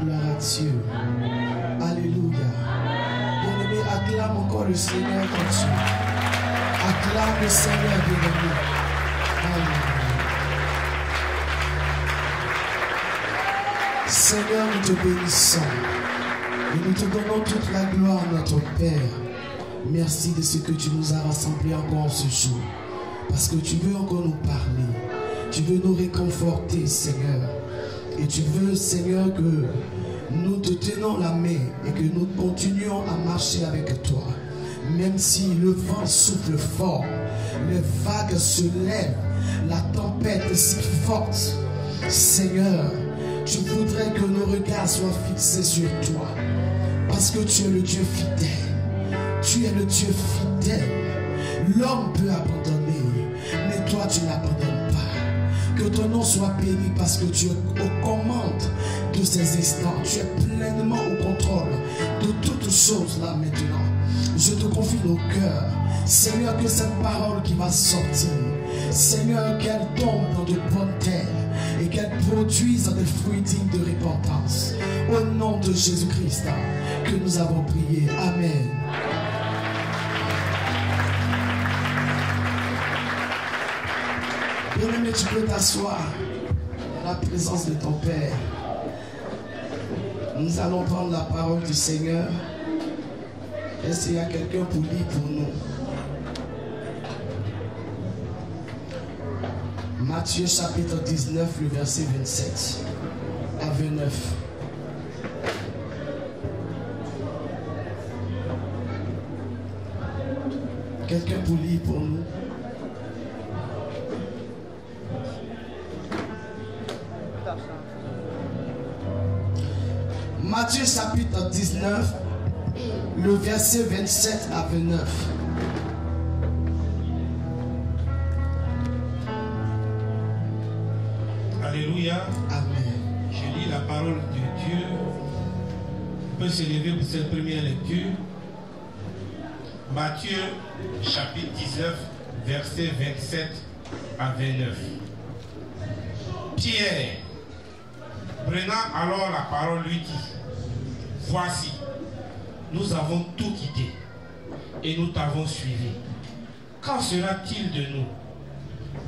Gloire à Dieu. Alléluia. Bien-aimé, acclame encore le Seigneur ton Dieu. Acclame le Seigneur, bien-aimé. Alléluia. Seigneur, nous te bénissons. Et nous te donnons toute la gloire, notre Père. Merci de ce que tu nous as rassemblés encore ce jour. Parce que tu veux encore nous parler. Tu veux nous réconforter, Seigneur. Et tu veux, Seigneur, que nous te tenons la main et que nous continuions à marcher avec toi. Même si le vent souffle fort, les vagues se lèvent, la tempête est si forte. Seigneur, tu voudrais que nos regards soient fixés sur toi. Parce que tu es le Dieu fidèle. Tu es le Dieu fidèle. L'homme peut abandonner, mais toi tu n'abandonnes pas. Que ton nom soit béni parce que tu es aux commandes de ces instants. Tu es pleinement au contrôle de toutes choses là maintenant. Je te confie nos cœurs. Seigneur, que cette parole qui va sortir, Seigneur, qu'elle tombe dans de bonnes terres et qu'elle produise des fruits dignes de repentance. Au nom de Jésus-Christ que nous avons prié. Amen. Bien-aimé, tu peux t'asseoir dans la présence de ton Père. Nous allons prendre la parole du Seigneur. Est-ce qu'il y a quelqu'un pour lire pour nous? Matthieu chapitre 19, le verset 27 à 29. Quelqu'un pour lire pour nous? Matthieu chapitre 19, le verset 27 à 29. Alléluia. Amen. Je lis la parole de Dieu. On peut se lever pour cette première lecture. Matthieu chapitre 19, verset 27 à 29. Pierre, prenant alors la parole, lui dit: Voici, nous avons tout quitté et nous t'avons suivi. Qu'en sera-t-il de nous?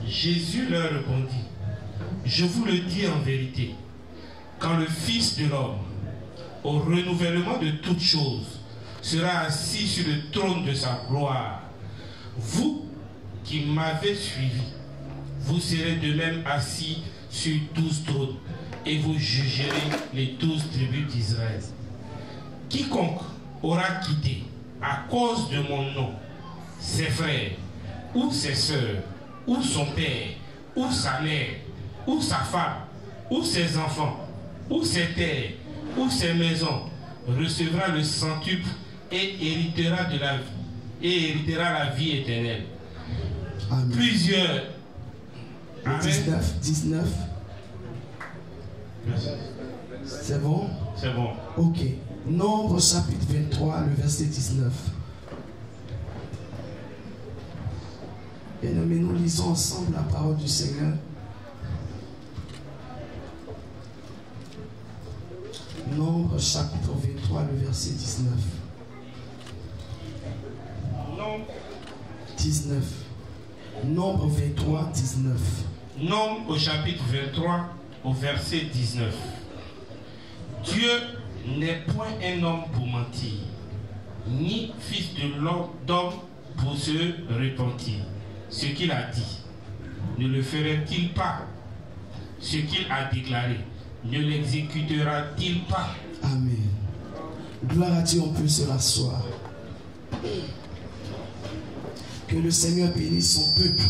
Jésus leur répondit: Je vous le dis en vérité, quand le Fils de l'homme, au renouvellement de toutes choses, sera assis sur le trône de sa gloire, vous qui m'avez suivi, vous serez de même assis sur 12 trônes et vous jugerez les 12 tribus d'Israël. Quiconque aura quitté à cause de mon nom ses frères ou ses sœurs ou son père ou sa mère ou sa femme ou ses enfants ou ses terres ou ses maisons recevra le centuple et héritera la vie éternelle. Amen. Plusieurs. Amen. 19. C'est bon? C'est bon. Ok. Nombre chapitre 23, le verset 19. Bien-aimés, nous lisons ensemble la parole du Seigneur. Nombre chapitre 23, le verset 19. Nombre 19. Nombre 23, 19. Nombre au chapitre 23, au verset 19. Dieu n'est point un homme pour mentir, ni fils d'homme pour se repentir. Ce qu'il a dit, ne le ferait-il pas? Ce qu'il a déclaré, ne l'exécutera-t-il pas? Amen. Gloire à Dieu, on peut se rasseoir. Que le Seigneur bénisse son peuple.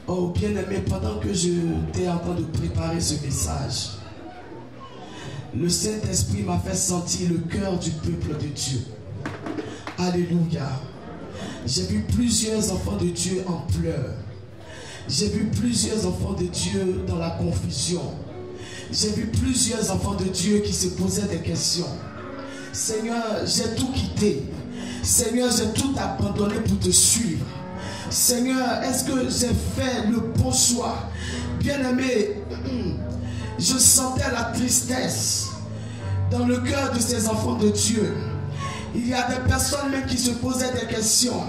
Oh, bien-aimé, pendant que j'étais en train de préparer ce message, le Saint-Esprit m'a fait sentir le cœur du peuple de Dieu. Alléluia. J'ai vu plusieurs enfants de Dieu en pleurs. J'ai vu plusieurs enfants de Dieu dans la confusion. J'ai vu plusieurs enfants de Dieu qui se posaient des questions. Seigneur, j'ai tout quitté. Seigneur, j'ai tout abandonné pour te suivre. Seigneur, est-ce que j'ai fait le bon choix? Bien-aimé, je sentais la tristesse. dans le cœur de ces enfants de Dieu. Il y a des personnes même qui se posaient des questions.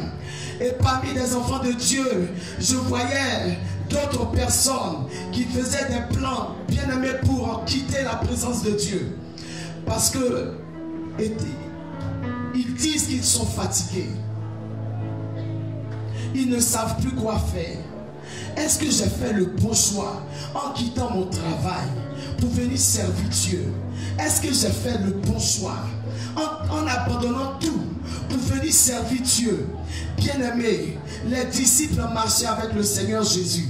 Et parmi les enfants de Dieu, je voyais d'autres personnes qui faisaient des plans bien aimés pour quitter la présence de Dieu. Parce que ils disent qu'ils sont fatigués. Ils ne savent plus quoi faire. Est-ce que j'ai fait le bon choix en quittant mon travail pour venir servir Dieu? Est-ce que j'ai fait le bon choix en abandonnant tout pour venir servir Dieu? Bien-aimés, les disciples marchaient avec le Seigneur Jésus.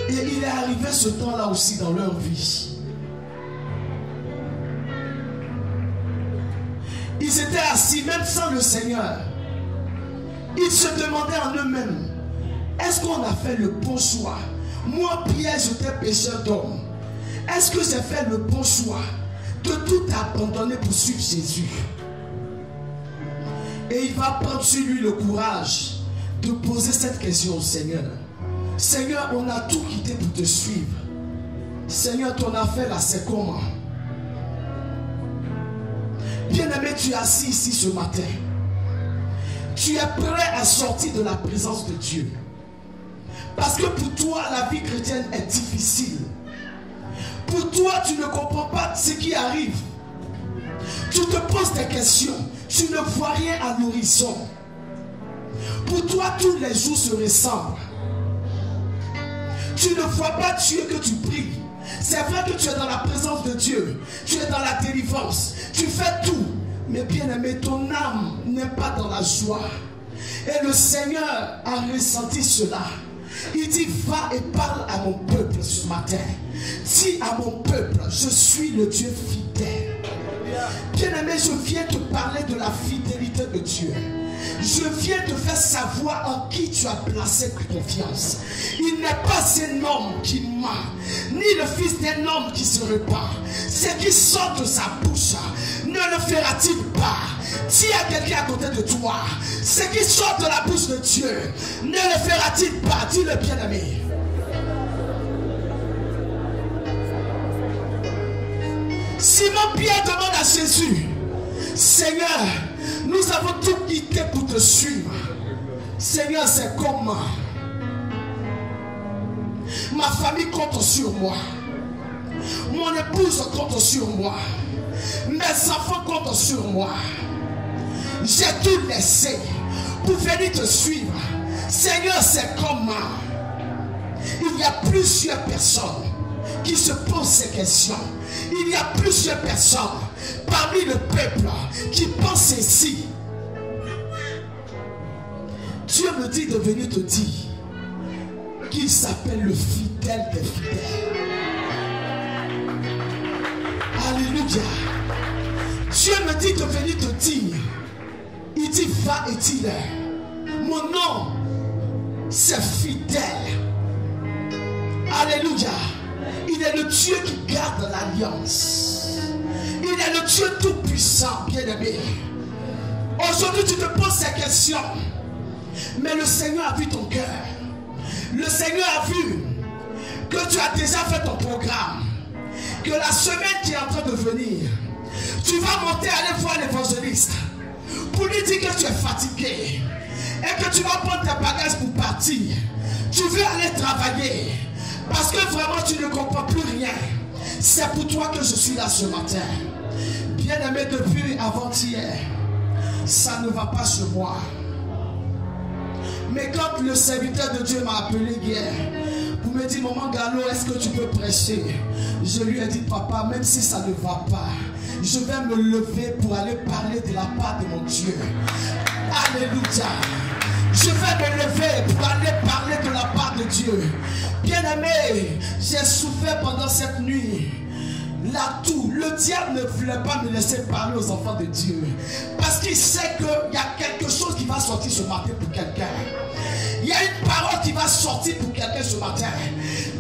Et il est arrivé ce temps-là aussi dans leur vie. Ils étaient assis même sans le Seigneur. Ils se demandaient en eux-mêmes, est-ce qu'on a fait le bon choix? Moi, Pierre, j'étais pécheur d'homme. Est-ce que j'ai fait le bon choix de tout abandonner pour suivre Jésus? Et il va prendre sur lui le courage de poser cette question au Seigneur. Seigneur, on a tout quitté pour te suivre. Seigneur, ton affaire là, c'est comment? Bien-aimé, tu es assis ici ce matin. Tu es prêt à sortir de la présence de Dieu. Parce que pour toi, la vie chrétienne est difficile. Pour toi, tu ne comprends pas ce qui arrive. Tu te poses des questions. Tu ne vois rien à l'horizon. Pour toi, tous les jours se ressemblent. Tu ne vois pas Dieu que tu pries. C'est vrai que tu es dans la présence de Dieu. Tu es dans la délivrance. Tu fais tout. Mais bien aimé, ton âme n'est pas dans la joie. Et le Seigneur a ressenti cela. Il dit, va et parle à mon peuple ce matin. Dis à mon peuple, je suis le Dieu fidèle. Bien aimé, je viens te parler de la fidélité de Dieu. Je viens te faire savoir en qui tu as placé ta confiance. Il n'est pas un homme qui ment, ni le fils d'un homme qui se repent. Ce qui sort de sa bouche, ne le fera-t-il pas? Dis à quelqu'un à côté de toi, ce qui sort de la bouche de Dieu, ne le fera-t-il pas? Dis-le, bien-aimé. Simon-Pierre demande à Jésus, Seigneur, nous avons tout quitté pour te suivre. Seigneur, c'est comment? Ma famille compte sur moi. Mon épouse compte sur moi. Mes enfants comptent sur moi. J'ai tout laissé pour venir te suivre. Seigneur, c'est comment? Il y a plusieurs personnes qui se posent ces questions. Il y a plusieurs personnes parmi le peuple qui pensent ainsi. Dieu me dit de venir te dire qu'il s'appelle le fidèle des fidèles. Alléluia. Dieu me dit de venir te dire, il dit va et dis-leur, mon nom c'est fidèle. Alléluia. Il est le Dieu qui garde l'alliance. Il est le Dieu tout-puissant, bien-aimé. Aujourd'hui, tu te poses ces questions. Mais le Seigneur a vu ton cœur. Le Seigneur a vu que tu as déjà fait ton programme. Que la semaine qui est en train de venir, tu vas monter aller voir l'évangéliste pour lui dire que tu es fatigué et que tu vas prendre tes bagages pour partir. Tu veux aller travailler. Parce que vraiment tu ne comprends plus rien. C'est pour toi que je suis là ce matin. Bien-aimé, depuis avant-hier, ça ne va pas chez moi. Mais quand le serviteur de Dieu m'a appelé hier pour me dire, maman Gallo, est-ce que tu peux prêcher? Je lui ai dit, papa, même si ça ne va pas, je vais me lever pour aller parler de la part de mon Dieu. Alléluia. Je vais me lever pour aller parler de la part de Dieu. Bien-aimé, j'ai souffert pendant cette nuit. Là tout, le diable ne voulait pas me laisser parler aux enfants de Dieu. Parce qu'il sait qu'il y a quelque chose qui va sortir ce matin pour quelqu'un. Il y a une parole qui va sortir pour quelqu'un ce matin.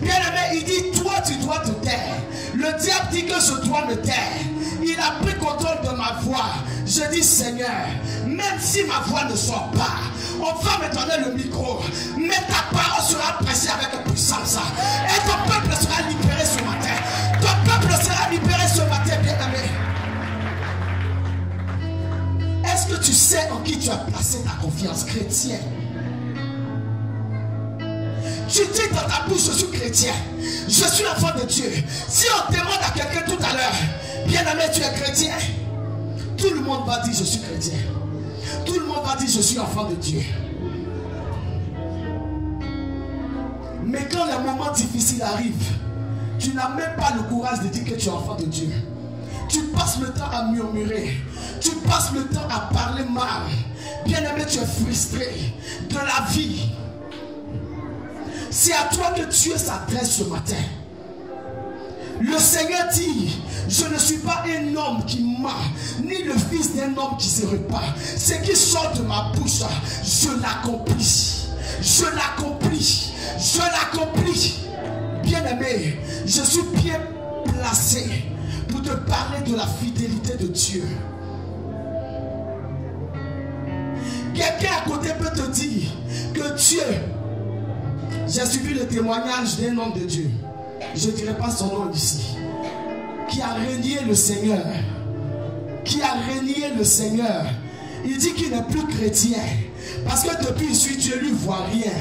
Bien-aimé, il dit, toi tu dois te taire. Le diable dit que je dois me taire. Il a pris contrôle de ma voix. Je dis, Seigneur, même si ma voix ne sort pas, on va me donner le micro. Mais ta parole sera prêchée avec puissance. Et ton peuple sera libéré ce matin. Ton tu as placé ta confiance, chrétien. Tu dis dans ta bouche, je suis chrétien, je suis enfant de Dieu. Si on demande à quelqu'un tout à l'heure, bien-aimé, tu es chrétien, tout le monde va dire je suis chrétien. Tout le monde va dire je suis enfant de Dieu. Mais quand les moments difficiles arrivent, tu n'as même pas le courage de dire que tu es enfant de Dieu. Tu passes le temps à murmurer. Tu passes le temps à parler mal. Bien-aimé, tu es frustré de la vie. C'est à toi que Dieu s'adresse ce matin. Le Seigneur dit, je ne suis pas un homme qui ment, ni le fils d'un homme qui se repent. Ce qui sort de ma bouche, je l'accomplis. Je l'accomplis. Je l'accomplis. Bien-aimé, je suis bien placé pour te parler de la fidélité de Dieu. Quelqu'un à côté peut te dire que Dieu, j'ai suivi le témoignage d'un homme de Dieu, je ne dirai pas son nom ici, qui a régné le Seigneur, qui a régné le Seigneur. Il dit qu'il n'est plus chrétien, parce que depuis qu'il suit Dieu, lui ne voit rien.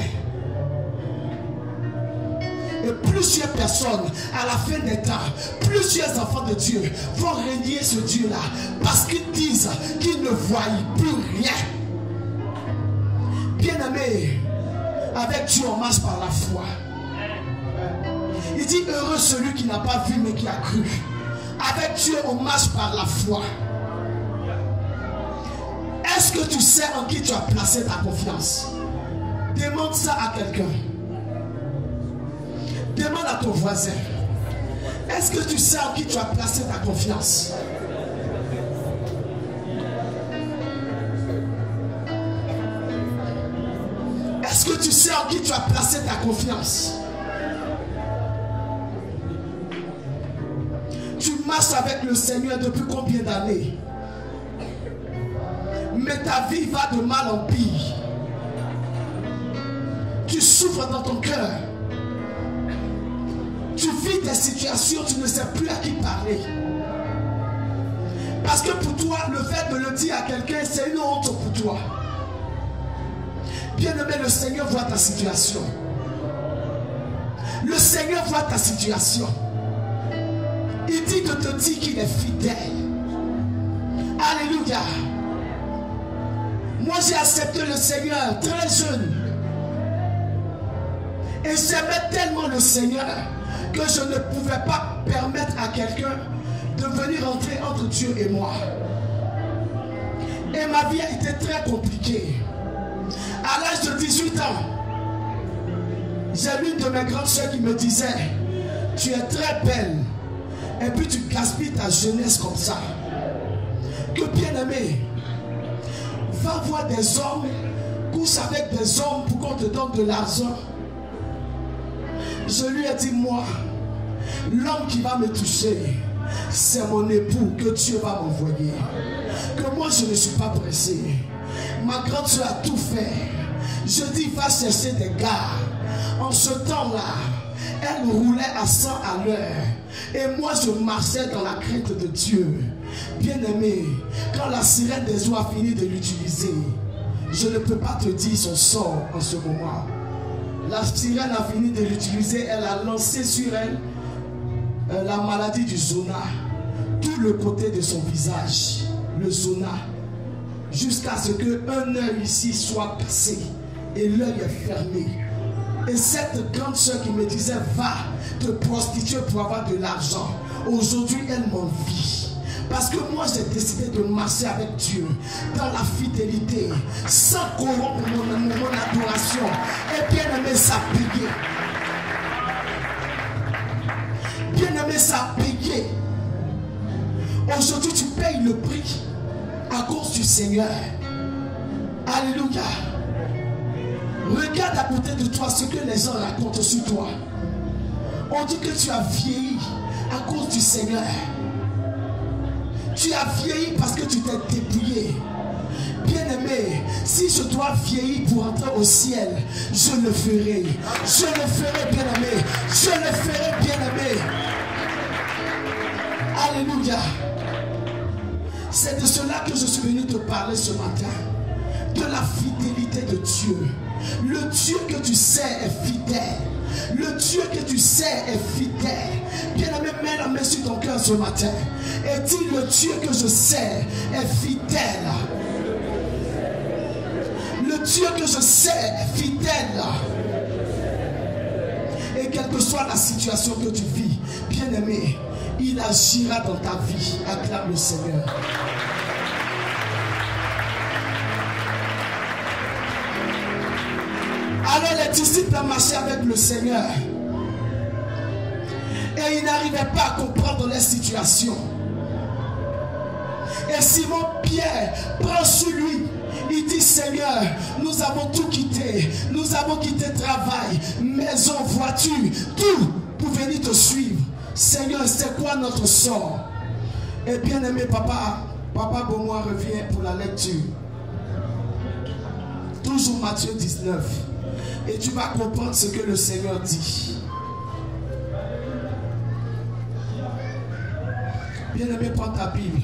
Et plusieurs personnes, à la fin des temps, plusieurs enfants de Dieu vont régner ce Dieu-là, parce qu'ils disent qu'ils ne voient plus rien. Bien-aimé, avec Dieu on marche par la foi. Il dit heureux celui qui n'a pas vu mais qui a cru. Avec Dieu on marche par la foi. Est-ce que tu sais en qui tu as placé ta confiance? Demande ça à quelqu'un. Demande à ton voisin. Est-ce que tu sais en qui tu as placé ta confiance? Est-ce que tu sais en qui tu as placé ta confiance? Tu marches avec le Seigneur depuis combien d'années? Mais ta vie va de mal en pire. Tu souffres dans ton cœur. Tu vis des situations, tu ne sais plus à qui parler. Parce que pour toi, le fait de le dire à quelqu'un, c'est une honte pour toi. Bien-aimé, le Seigneur voit ta situation. Le Seigneur voit ta situation. Il dit de te dire qu'il est fidèle. Alléluia. Moi, j'ai accepté le Seigneur très jeune. Et j'aimais tellement le Seigneur que je ne pouvais pas permettre à quelqu'un de venir entrer entre Dieu et moi. Et ma vie a été très compliquée. À l'âge de 18 ans, j'ai l'une de mes grandes soeurs qui me disait, tu es très belle, et puis tu gaspilles ta jeunesse comme ça. Que bien-aimé, va voir des hommes, couche avec des hommes pour qu'on te donne de l'argent. Je lui ai dit, moi, l'homme qui va me toucher, c'est mon époux que Dieu va m'envoyer. Que moi, je ne suis pas pressé. Ma grande soeur a tout fait. Je dis, va chercher des gars. En ce temps-là, elle roulait à 100 à l'heure. Et moi, je marchais dans la crainte de Dieu. Bien-aimé, quand la sirène des eaux a fini de l'utiliser, je ne peux pas te dire son sort en ce moment. La sirène a fini de l'utiliser, elle a lancé sur elle la maladie du zona, tout le côté de son visage, le zona, jusqu'à ce qu'un œil ici soit cassé et l'œil est fermé. Et cette grande soeur qui me disait, va te prostituer pour avoir de l'argent, aujourd'hui elle m'envie. Parce que moi j'ai décidé de marcher avec Dieu dans la fidélité, sans corrompre mon adoration. Et bien aimé, ça a payé. Bien aimé, ça a payé. Aujourd'hui tu payes le prix à cause du Seigneur. Alléluia. Regarde à côté de toi ce que les gens racontent sur toi. On dit que tu as vieilli à cause du Seigneur. Tu as vieilli parce que tu t'es dépouillé. Bien-aimé, si je dois vieillir pour entrer au ciel, je le ferai. Je le ferai, bien-aimé. Je le ferai, bien-aimé. Alléluia. C'est de cela que je suis venu te parler ce matin. de la fidélité de Dieu. Le Dieu que tu sais est fidèle. Le Dieu que tu sais est fidèle. Bien-aimé, mets la main sur ton cœur ce matin et dis: le Dieu que je sais est fidèle. Le Dieu que je sais est fidèle. Et quelle que soit la situation que tu vis, bien-aimé, il agira dans ta vie. Acclame le Seigneur. Alors les disciples marchaient avec le Seigneur. Et ils n'arrivaient pas à comprendre leur situation. Et Simon Pierre prend sur lui. Il dit: Seigneur, nous avons tout quitté. Nous avons quitté travail, maison, voiture, tout pour venir te suivre. Seigneur, c'est quoi notre sort? Et bien aimé Papa Beaumois revient pour la lecture. Toujours Matthieu 19. Et tu vas comprendre ce que le Seigneur dit. Bien-aimé, prends ta Bible.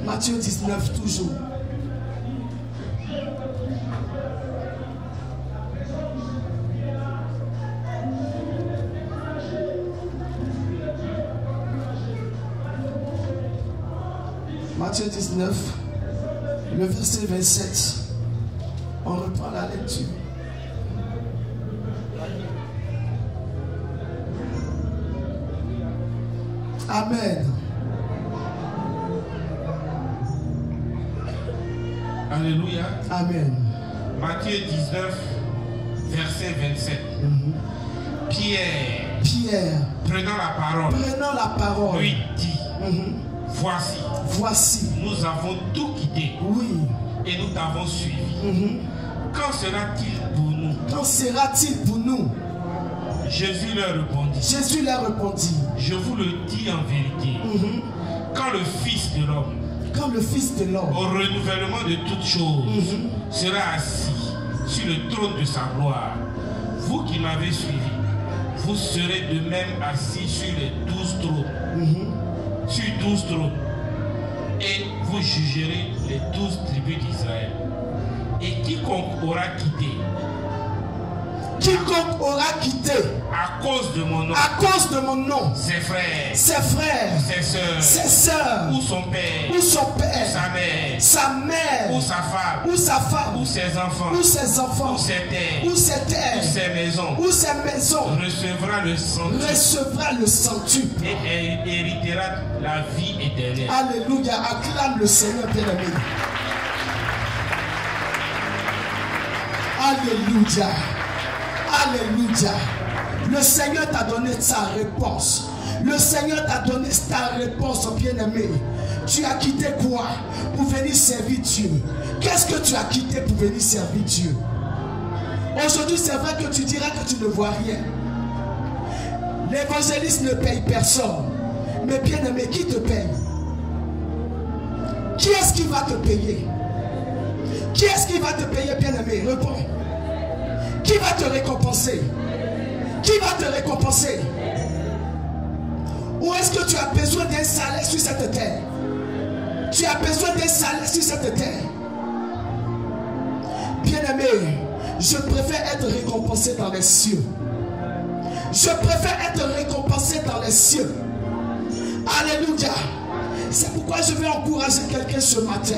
Matthieu 19, toujours. Matthieu 19, le verset 27. On reprend la lecture. Amen. Alléluia. Amen. Matthieu 19, verset 27. Pierre, prenant la parole, lui dit: Voici, nous avons tout quitté. Oui. Et nous t'avons suivi. Quand sera-t-il pour nous? Quand sera-t-il pour nous? Jésus leur répondit: Je vous le dis en vérité, quand le Fils de l'homme, au renouvellement de toutes choses, sera assis sur le trône de sa gloire, vous qui m'avez suivi, vous serez de même assis sur les 12 trônes. Sur 12 trônes. Et vous jugerez les 12 tribus d'Israël. Et quiconque aura quitté à cause de mon nom, ses frères, ses sœurs, ou son père, sa mère, ou sa femme, ou ses enfants, ou ses terres, ou ses maisons, recevra le centuple et héritera la vie éternelle. Alléluia, acclame le Seigneur bien-aimé. Alléluia. Alléluia. Le Seigneur t'a donné sa réponse. Le Seigneur t'a donné ta réponse, bien-aimé. Tu as quitté quoi pour venir servir Dieu? Qu'est-ce que tu as quitté pour venir servir Dieu? Aujourd'hui, c'est vrai que tu diras que tu ne vois rien. L'évangéliste ne paye personne. Mais bien-aimé, qui te paye? Qui est-ce qui va te payer? Qui est-ce qui va te payer, bien-aimé? Réponds. Qui va te récompenser? Qui va te récompenser? Ou est-ce que tu as besoin d'un salaire sur cette terre? Tu as besoin d'un salaire sur cette terre. Bien-aimé, je préfère être récompensé dans les cieux. Je préfère être récompensé dans les cieux. Alléluia. C'est pourquoi je vais encourager quelqu'un ce matin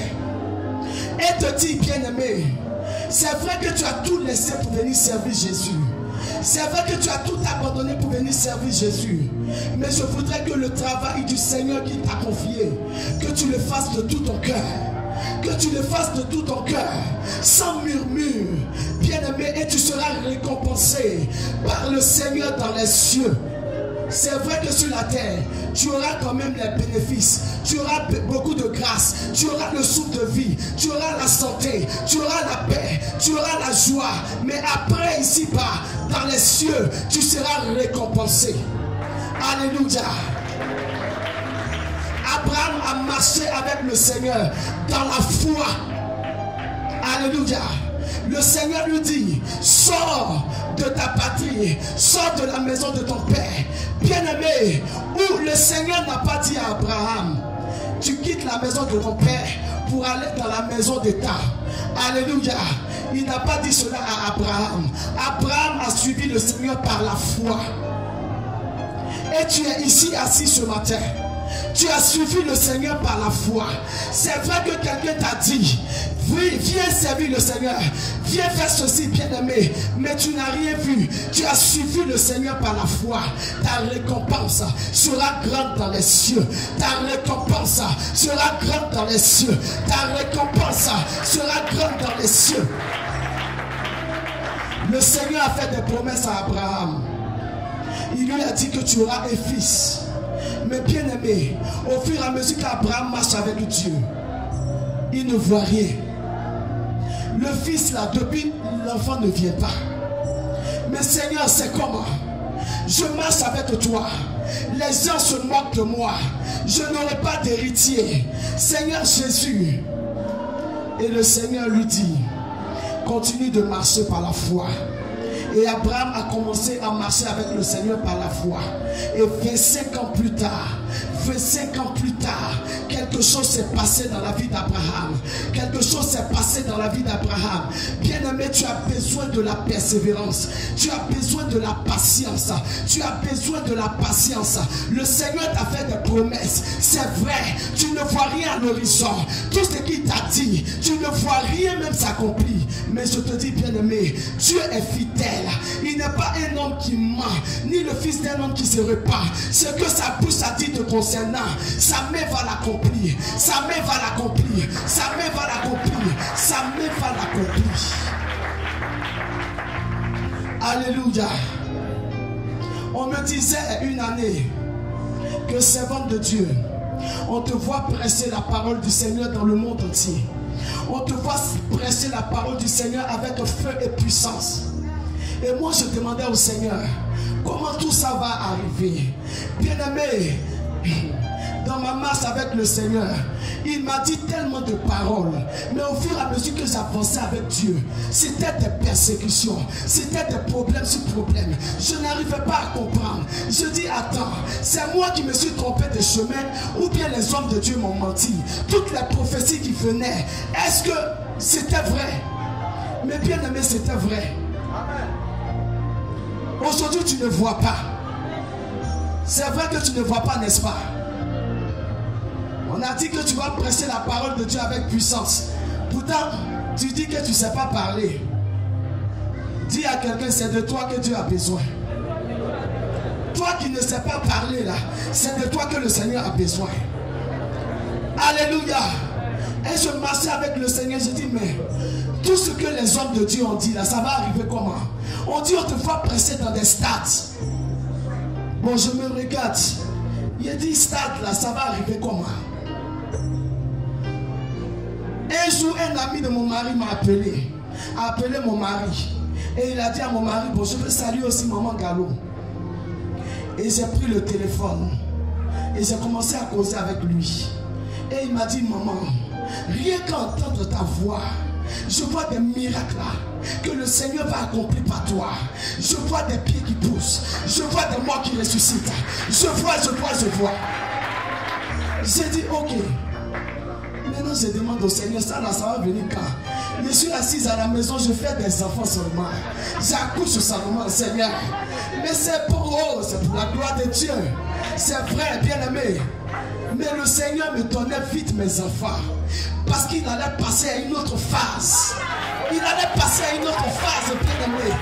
et te dire, bien-aimé, c'est vrai que tu as tout laissé pour venir servir Jésus. C'est vrai que tu as tout abandonné pour venir servir Jésus. Mais je voudrais que le travail du Seigneur qui t'a confié, que tu le fasses de tout ton cœur. Que tu le fasses de tout ton cœur, sans murmure, bien-aimé, et tu seras récompensé par le Seigneur dans les cieux. C'est vrai que sur la terre, tu auras quand même les bénéfices, tu auras beaucoup de grâce, tu auras le souffle de vie, tu auras la santé, tu auras la paix, tu auras la joie. Mais après, ici-bas, dans les cieux, tu seras récompensé. Alléluia. Abraham a marché avec le Seigneur dans la foi. Alléluia. Le Seigneur lui dit, sors de ta patrie, sors de la maison de ton père. Bien-aimé, où le Seigneur n'a pas dit à Abraham, tu quittes la maison de ton père pour aller dans la maison d'État. Alléluia. Il n'a pas dit cela à Abraham. Abraham a suivi le Seigneur par la foi. Et tu es ici assis ce matin. Tu as suivi le Seigneur par la foi. C'est vrai que quelqu'un t'a dit, viens servir le Seigneur, viens faire ceci, bien-aimé, mais tu n'as rien vu. Tu as suivi le Seigneur par la foi. Ta récompense sera grande dans les cieux. Ta récompense sera grande dans les cieux. Ta récompense sera grande dans les cieux. Le Seigneur a fait des promesses à Abraham. Il lui a dit que tu auras un fils. Mais bien aimé, au fur et à mesure qu'Abraham marche avec Dieu, il ne voit rien. Le fils là, depuis l'enfant ne vient pas. Mais Seigneur, c'est comment? Je marche avec toi. Les gens se moquent de moi. Je n'aurai pas d'héritier. Seigneur Jésus. Et le Seigneur lui dit, continue de marcher par la foi. Et Abraham a commencé à marcher avec le Seigneur par la foi. Et 25 ans plus tard, quelque chose s'est passé dans la vie d'Abraham. Quelque chose s'est passé dans la vie d'Abraham. Bien-aimé, tu as besoin de la persévérance. Tu as besoin de la patience. Tu as besoin de la patience. Le Seigneur t'a fait des promesses. C'est vrai, tu ne vois rien à l'horizon. Tout ce qu'il t'a dit, tu ne vois rien même s'accomplir. Mais je te dis, bien-aimé, Dieu est fidèle. Il n'est pas un homme qui ment, ni le fils d'un homme qui se repart. Ce que sa bouche a dit te concernant, sa main va l'accomplir. Sa main va l'accomplir. Sa main va l'accomplir. Sa main va l'accomplir. Alléluia. On me disait une année que servant de Dieu, on te voit prêcher la parole du Seigneur dans le monde entier. On te voit prêcher la parole du Seigneur avec feu et puissance. Et moi je demandais au Seigneur, comment tout ça va arriver? Bien-aimé, dans ma marche avec le Seigneur, il m'a dit tellement de paroles. Mais au fur et à mesure que j'avançais avec Dieu, c'était des persécutions, c'était des problèmes sur problèmes. Je n'arrivais pas à comprendre. Je dis, attends, c'est moi qui me suis trompé de chemin ou bien les hommes de Dieu m'ont menti? Toutes les prophéties qui venaient, est-ce que c'était vrai? Mais bien aimé, c'était vrai. Aujourd'hui, tu ne vois pas. C'est vrai que tu ne vois pas, n'est-ce pas? On a dit que tu vas prêcher la parole de Dieu avec puissance. Pourtant, tu dis que tu ne sais pas parler. Dis à quelqu'un, c'est de toi que Dieu a besoin. Toi qui ne sais pas parler là, c'est de toi que le Seigneur a besoin. Alléluia. Et je marchais avec le Seigneur, je dis, mais tout ce que les hommes de Dieu ont dit là, ça va arriver comment? On dit, on te voit prêcher dans des stades. Bon, je me regarde. Il a dit, stade là, ça va arriver comment? Un jour, un ami de mon mari m'a appelé. A appelé mon mari. Et il a dit à mon mari, bon, je veux saluer aussi maman Gallo. Et j'ai pris le téléphone. Et j'ai commencé à causer avec lui. Et il m'a dit, maman, rien qu'à entendre ta voix, je vois des miracles là, que le Seigneur va accomplir par toi. Je vois des pieds qui poussent. Je vois des morts qui ressuscitent. Je vois. J'ai dit, ok. Maintenant, je demande au Seigneur, ça là, ça va venir quand? Je suis assise à la maison, je fais des enfants seulement. J'accouche seulement, Seigneur. Mais c'est pour eux, c'est pour la gloire de Dieu. C'est vrai, bien aimé. Mais le Seigneur me donnait vite mes enfants. Parce qu'il allait passer à une autre phase. Il allait passer à une autre phase, bien aimé.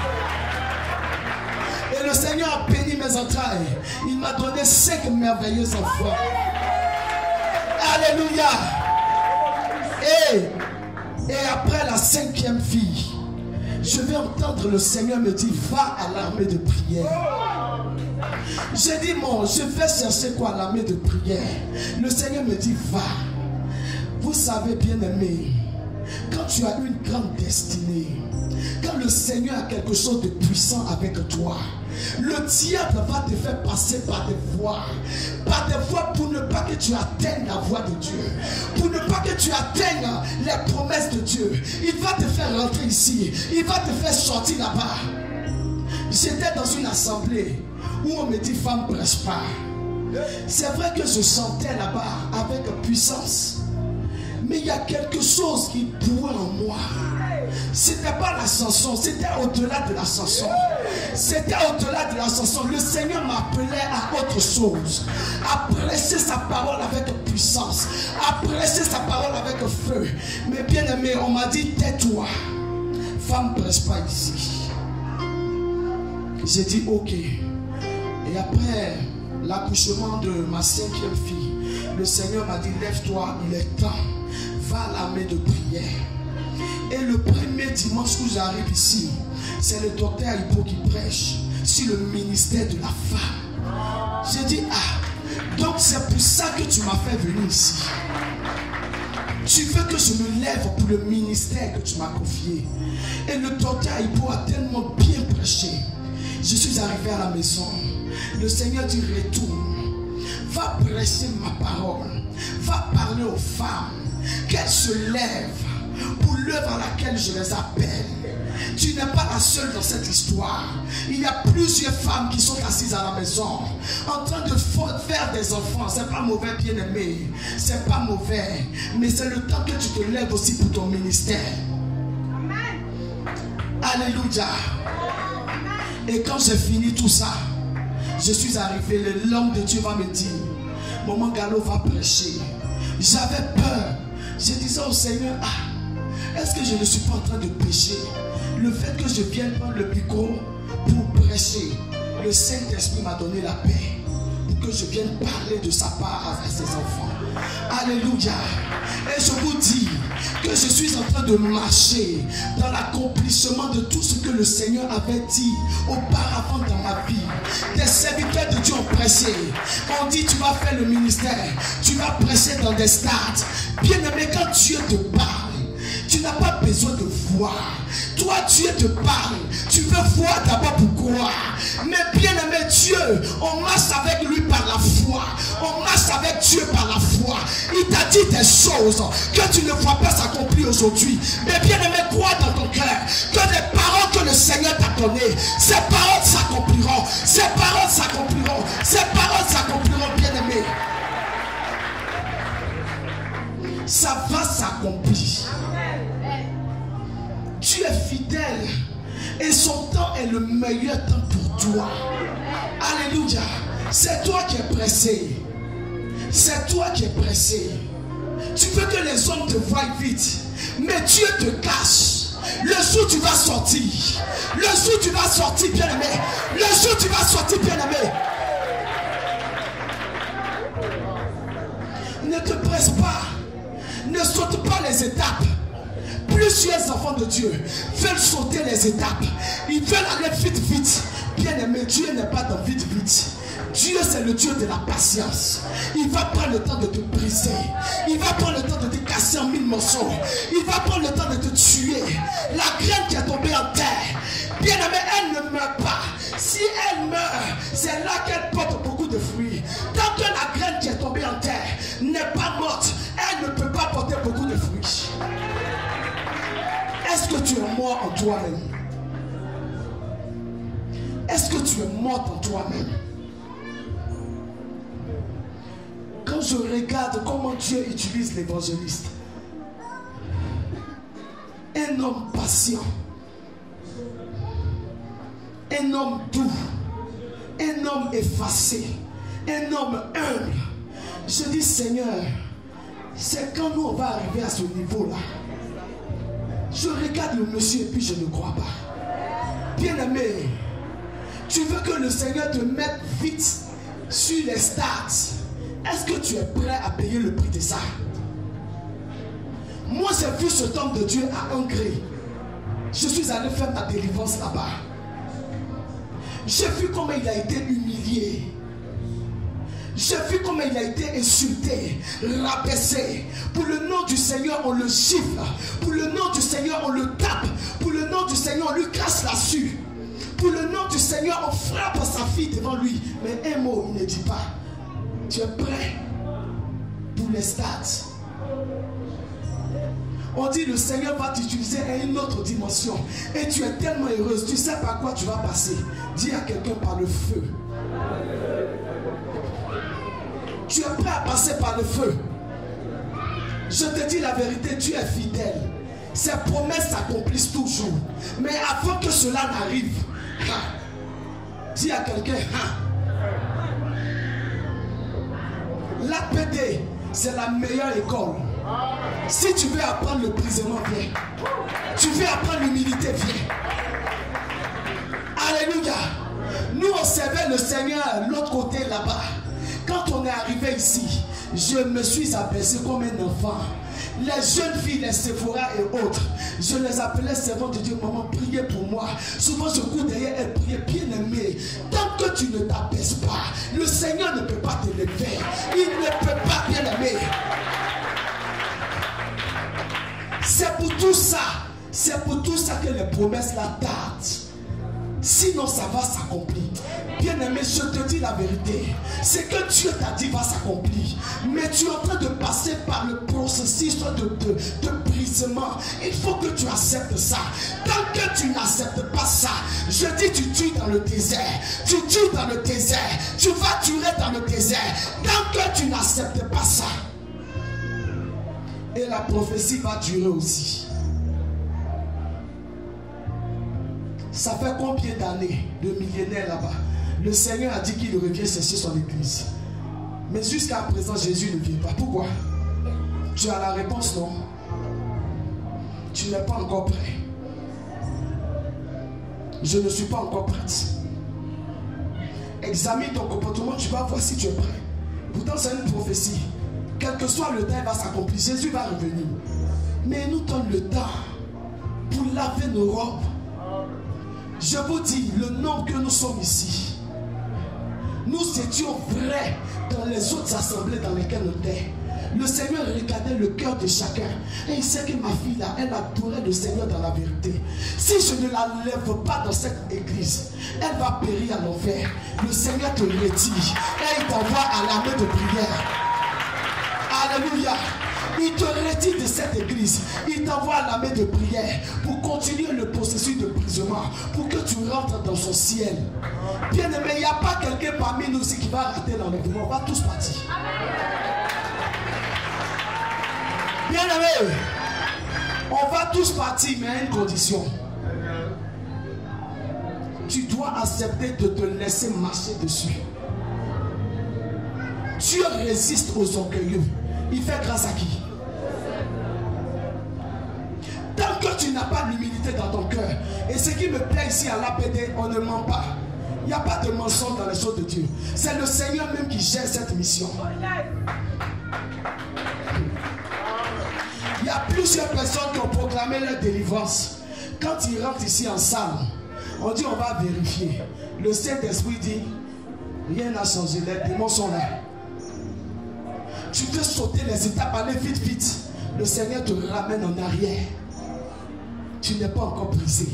Et le Seigneur a béni mes entrailles. Il m'a donné 5 merveilleux enfants. Alléluia. Et après la 5e fille, je vais entendre le Seigneur me dire, va à l'armée de prière. J'ai dit, bon, je vais chercher quoi à l'armée de prière? Le Seigneur me dit, va. Vous savez, bien aimé, quand tu as une grande destinée, quand le Seigneur a quelque chose de puissant avec toi, le diable va te faire passer par des voies pour ne pas que tu atteignes la voie de Dieu, pour ne pas que tu atteignes les promesses de Dieu. Il va te faire rentrer ici, il va te faire sortir là-bas. J'étais dans une assemblée où on me dit, femme, prêche pas. C'est vrai que je chantais là-bas avec puissance, mais il y a quelque chose qui pouait en moi. C'était pas la chanson, c'était au-delà de la chanson. C'était au-delà de la chanson. Le Seigneur m'appelait à autre chose, à prêcher sa parole avec puissance, à prêcher sa parole avec feu. Mais bien aimé, on m'a dit tais-toi, femme, ne prêche pas ici. J'ai dit ok. Et après l'accouchement de ma 5e fille, le Seigneur m'a dit lève-toi, il est temps, va à l'armée de prière. Et le premier dimanche où j'arrive ici, c'est le docteur Hippo qui prêche sur le ministère de la femme. J'ai dit ah, donc c'est pour ça que tu m'as fait venir ici. Tu veux que je me lève pour le ministère que tu m'as confié. Et le docteur Hippo a tellement bien prêché. Je suis arrivé à la maison. Le Seigneur dit retourne, va prêcher ma parole, va parler aux femmes, qu'elles se lèvent pour l'œuvre à laquelle je les appelle. Tu n'es pas la seule dans cette histoire. Il y a plusieurs femmes qui sont assises à la maison en train de faire des enfants. C'est pas mauvais, bien aimé, c'est pas mauvais, mais c'est le temps que tu te lèves aussi pour ton ministère. Amen. Alléluia. Et quand j'ai fini tout ça, je suis arrivé, l'homme de Dieu va me dire, Maman Gallo va prêcher. J'avais peur. Je disais au Seigneur, ah, est-ce que je ne suis pas en train de pécher? Le fait que je vienne prendre le micro pour prêcher, le Saint-Esprit m'a donné la paix pour que je vienne parler de sa part à ses enfants. Alléluia. Et je vous dis que je suis en train de marcher dans l'accomplissement de tout ce que le Seigneur avait dit auparavant dans ma vie. Des serviteurs de Dieu ont prêché. On dit tu vas faire le ministère, tu vas prêcher dans des stades. Bien aimé, quand Dieu te parle, tu n'as pas besoin de voir. Toi, Dieu te parle. Tu veux voir d'abord pour croire. Mais bien aimé Dieu, on marche avec lui par la foi. On marche avec Dieu par la foi. Il t'a dit des choses que tu ne vois pas s'accomplir aujourd'hui. Mais bien aimé, crois dans ton cœur que les paroles que le Seigneur t'a données, ces paroles s'accompliront. Ces paroles s'accompliront. Ces paroles s'accompliront, bien aimé. Ça va s'accomplir. Tu es fidèle et son temps est le meilleur temps pour toi. Alléluia. C'est toi qui es pressé. C'est toi qui es pressé. Tu veux que les hommes te voient vite, mais Dieu te cache. Le jour où tu vas sortir, le jour où tu vas sortir, bien aimé, le jour où tu vas sortir, bien aimé. Ne te presse pas. Ne saute pas les étapes. Plusieurs enfants de Dieu veulent sauter les étapes. Ils veulent aller vite, vite. Bien aimé, Dieu n'est pas dans vite, vite. Dieu, c'est le Dieu de la patience. Il va prendre le temps de te briser. Il va prendre le temps de te casser en 1000 morceaux. Il va prendre le temps de te tuer. La graine qui est tombée en terre, bien aimé, elle ne meurt pas. Si elle meurt, c'est là qu'elle porte beaucoup de fruits. Tant que la graine qui est tombée en terre n'est pas morte, elle ne peut pas porter beaucoup de fruits. Est-ce que tu es mort en toi-même? Est-ce que tu es mort en toi-même? Quand je regarde comment Dieu utilise l'évangéliste, un homme patient, un homme doux, un homme effacé, un homme humble, je dis Seigneur, c'est quand nous on va arriver à ce niveau-là. Je regarde le monsieur et puis je ne crois pas. Bien aimé, tu veux que le Seigneur te mette vite sur les stats. Est-ce que tu es prêt à payer le prix de ça? Moi j'ai vu cet homme de Dieu à Hongrie. Je suis allé faire ma délivrance là-bas. J'ai vu comment il a été humilié. J'ai vu comment il a été insulté, rabaissé. Pour le nom du Seigneur, on le gifle. Pour le nom du Seigneur, on le tape. Pour le nom du Seigneur, on lui casse la suie. Pour le nom du Seigneur, on frappe sa fille devant lui. Mais un mot, il ne dit pas. Tu es prêt pour les stats? On dit le Seigneur va t'utiliser à une autre dimension. Et tu es tellement heureuse. Tu sais par quoi tu vas passer. Dis à quelqu'un par le feu. Tu es prêt à passer par le feu. Je te dis la vérité, Dieu est fidèle. Ses promesses s'accomplissent toujours. Mais avant que cela n'arrive, dis à quelqu'un, l'APD, c'est la meilleure école. Si tu veux apprendre le brisement, viens. Tu veux apprendre l'humilité, viens. Alléluia. Nous, on servait le Seigneur l'autre côté là-bas. Quand on est arrivé ici, je me suis abaissé comme un enfant. Les jeunes filles, les Sephora et autres, je les appelais servantes de Dieu. Maman, priez pour moi. Souvent, je cours derrière et prier. Bien aimé, tant que tu ne t'abaisses pas, le Seigneur ne peut pas te lever. Il ne peut pas, bien aimé. C'est pour tout ça. C'est pour tout ça que les promesses la tardent. Sinon, ça va s'accomplir. Bien-aimé, je te dis la vérité. C'est que Dieu t'a dit va s'accomplir. Mais tu es en train de passer par le processus de brisement. Il faut que tu acceptes ça. Tant que tu n'acceptes pas ça, je dis tu tues dans le désert. Tu tues dans le désert. Tu vas tuer dans le désert. Tant que tu n'acceptes pas ça. Et la prophétie va durer aussi. Ça fait combien d'années, de millénaires là-bas? Le Seigneur a dit qu'il revient chercher son église. Mais jusqu'à présent, Jésus ne vient pas. Pourquoi? Tu as la réponse, non? Tu n'es pas encore prêt. Je ne suis pas encore prête. Examine ton comportement, tu vas voir si tu es prêt. Pourtant, c'est une prophétie. Quel que soit le temps, il va s'accomplir. Jésus va revenir. Mais il nous donne le temps pour laver nos robes. Je vous dis, le nombre que nous sommes ici, nous étions vrais dans les autres assemblées dans lesquelles nous étions. Le Seigneur regardait le cœur de chacun. Et il sait que ma fille là, elle adorait le Seigneur dans la vérité. Si je ne la lève pas dans cette église, elle va périr à l'enfer. Le Seigneur te retire et il t'envoie à l'armée de prière. Alléluia. Il te retire de cette église. Il t'envoie à l'armée de prière pour continuer le processus de brisement, pour que tu rentres dans son ciel. Bien aimé, il n'y a pas quelqu'un parmi nous aussi qui va rater l'enlèvement. On va tous partir. Bien aimé, on va tous partir, mais à une condition. Tu dois accepter de te laisser marcher dessus. Dieu résiste aux orgueilleux. Il fait grâce à qui? Tant que tu n'as pas l'humilité dans ton cœur. Et ce qui me plaît ici à l'APD, on ne ment pas. Il n'y a pas de mensonge dans les choses de Dieu. C'est le Seigneur même qui gère cette mission. Il y a plusieurs personnes qui ont proclamé leur délivrance. Quand ils rentrent ici en salle, on dit on va vérifier. Le Saint-Esprit dit, rien n'a changé, les démons sont là. Tu peux sauter les étapes, aller vite, vite. Le Seigneur te ramène en arrière. Tu n'es pas encore brisé.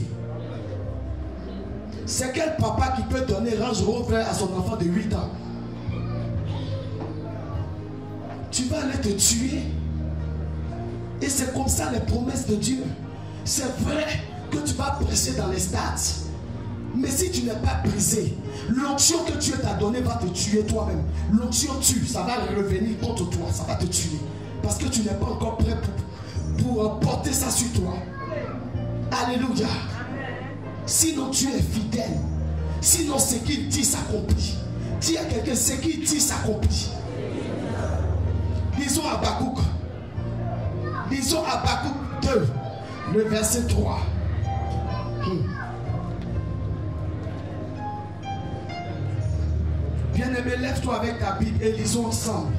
C'est quel papa qui peut donner Range Rover à son enfant de 8 ans? Tu vas aller te tuer. Et c'est comme ça les promesses de Dieu. C'est vrai que tu vas presser dans les stades. Mais si tu n'es pas brisé, l'onction que Dieu t'a donnée va te tuer toi-même. L'onction tue, ça va revenir contre toi, ça va te tuer. Parce que tu n'es pas encore prêt pour porter ça sur toi. Alléluia. Sinon tu es fidèle. Sinon ce qu'il dit s'accomplit. Dis à quelqu'un, ce qu'il dit s'accomplit. Lisons Habakkuk. Lisons Habakkuk 2, le verset 3. Bien-aimé, lève-toi avec ta Bible et lisons ensemble.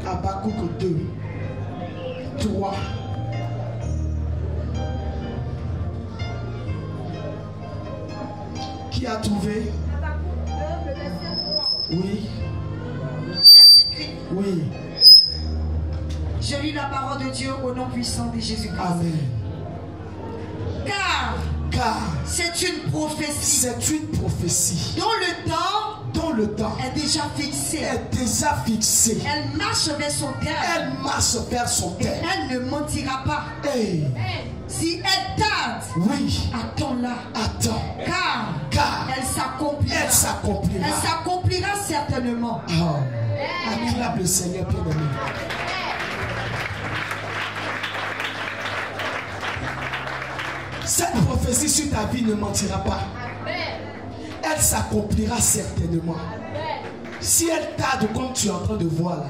Habakkuk 2, 3. Qui a trouvé? Oui. Il est écrit. Oui. Je lis la parole de Dieu au nom puissant de Jésus-Christ. Amen. Car Car c'est une prophétie. C'est une prophétie. Dont le temps dont le temps est déjà fixé. Elle marche vers son terme. Et elle ne mentira pas. Hey. Si elle tarde, oui, attends-la. Attends. Car elle s'accomplira. Elle s'accomplira certainement. Oh. Acclame le Seigneur, bien-aimé. Cette prophétie sur ta vie ne mentira pas. Elle s'accomplira certainement. Si elle tarde comme tu es en train de voir là,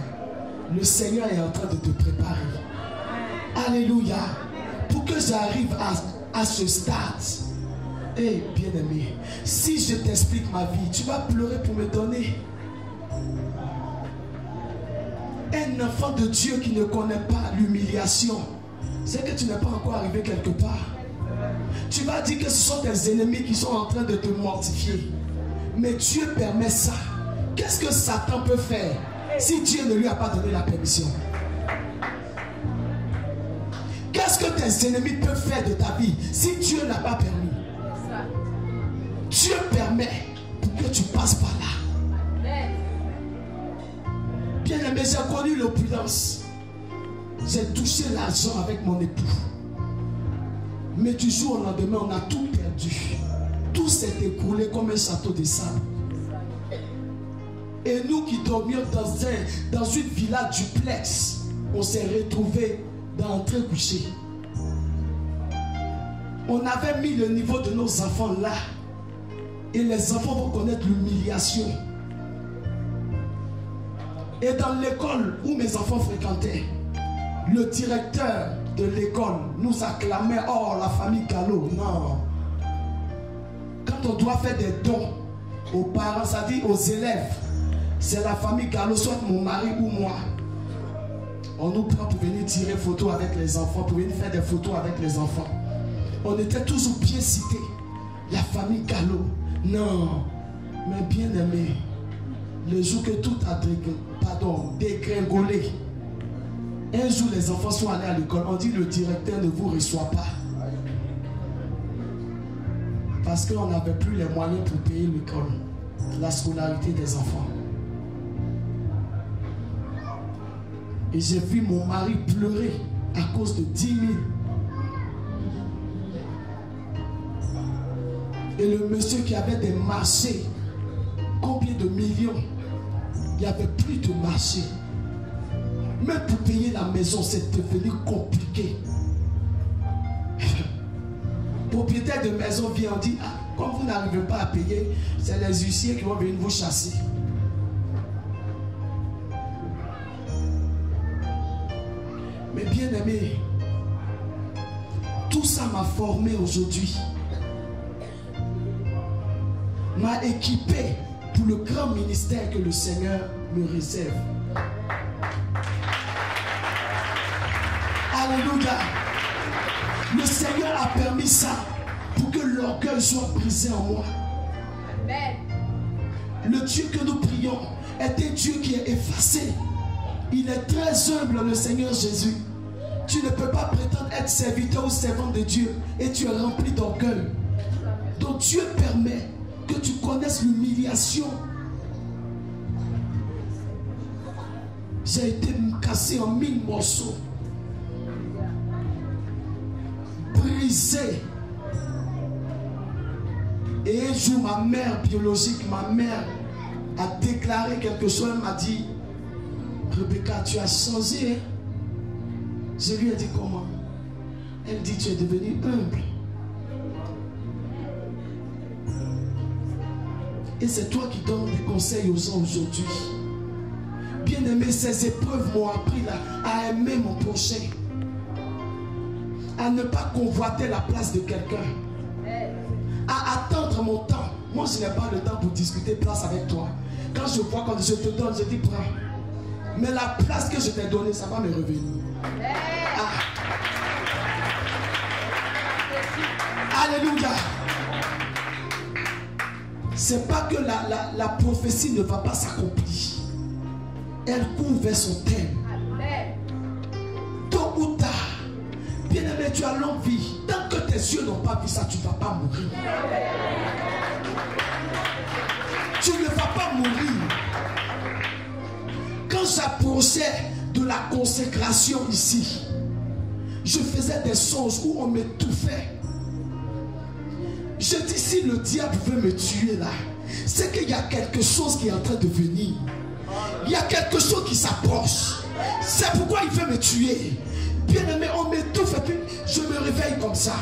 le Seigneur est en train de te préparer. Alléluia. Pour que j'arrive à ce stade. Eh, bien-aimé, si je t'explique ma vie, tu vas pleurer pour me donner. Un enfant de Dieu qui ne connaît pas l'humiliation, c'est que tu n'es pas encore arrivé quelque part. Tu vas dire que ce sont tes ennemis qui sont en train de te mortifier. Mais Dieu permet ça. Qu'est-ce que Satan peut faire si Dieu ne lui a pas donné la permission? Qu'est-ce que tes ennemis peuvent faire de ta vie si Dieu n'a pas permis? Dieu permet pour que tu passes par là. Bien-aimé, j'ai connu l'opulence. J'ai touché l'argent avec mon époux. Mais du jour au lendemain, on a tout perdu. Tout s'est écoulé comme un château de sable. Et nous qui dormions dans une villa duplex, on s'est retrouvés dans un train couché. On avait mis le niveau de nos enfants là. Et les enfants vont connaître l'humiliation. Et dans l'école où mes enfants fréquentaient, le directeur de l'école nous acclamait: oh, la famille Gallo. Non. Quand on doit faire des dons aux parents, ça dit aux élèves, c'est la famille Gallo, soit mon mari ou moi. On nous prend pour venir tirer photo avec les enfants, pour venir faire des photos avec les enfants. On était toujours bien cités. La famille Gallo. Non. Mais bien aimé, le jour que tout a dégringolé, un jour les enfants sont allés à l'école, on dit le directeur ne vous reçoit pas. Parce qu'on n'avait plus les moyens pour payer l'école, la scolarité des enfants. Et j'ai vu mon mari pleurer à cause de 10 000. Et le monsieur qui avait des marchés, combien de millions, il n'y avait plus de marché. Même pour payer la maison, c'est devenu compliqué. Le propriétaire de maison vient et dit: ah, comme vous n'arrivez pas à payer, c'est les huissiers qui vont venir vous chasser. Mais bien aimé, tout ça m'a formé aujourd'hui, m'a équipé pour le grand ministère que le Seigneur me réserve. Alléluia. Le Seigneur a permis ça pour que l'orgueil soit brisé en moi. Amen. Le Dieu que nous prions est un Dieu qui est effacé. Il est très humble, le Seigneur Jésus. Tu ne peux pas prétendre être serviteur ou servant de Dieu et tu es rempli d'orgueil. Donc Dieu permet que tu connaisses l'humiliation. J'ai été cassé en 1000 morceaux, brisé. Et un jour, ma mère biologique, ma mère a déclaré quelque chose. Elle m'a dit: Rebecca, tu as changé. Hein? Je lui ai dit: comment? Elle dit: tu es devenue humble. Et c'est toi qui donnes des conseils aux gens aujourd'hui. Bien aimé, ces épreuves m'ont appris à aimer mon prochain, à ne pas convoiter la place de quelqu'un, à attendre mon temps. Moi, je n'ai pas le temps pour discuter place avec toi. Quand je vois, quand je te donne, je dis: prends. Mais la place que je t'ai donnée, ça va me revenir. Ah. Alléluia. C'est pas que la prophétie ne va pas s'accomplir. Elle court vers son thème. Tôt ou tard, bien aimé, tu as longue vie. Tant que tes yeux n'ont pas vu ça, tu ne vas pas mourir. Tu ne vas pas mourir. Quand j'approchais de la consécration ici, je faisais des songes où on m'étouffait. Je dis, si le diable veut me tuer là, c'est qu'il y a quelque chose qui est en train de venir. Il y a quelque chose qui s'approche. C'est pourquoi il veut me tuer. Bien aimé, on m'étouffe et puis je me réveille comme ça.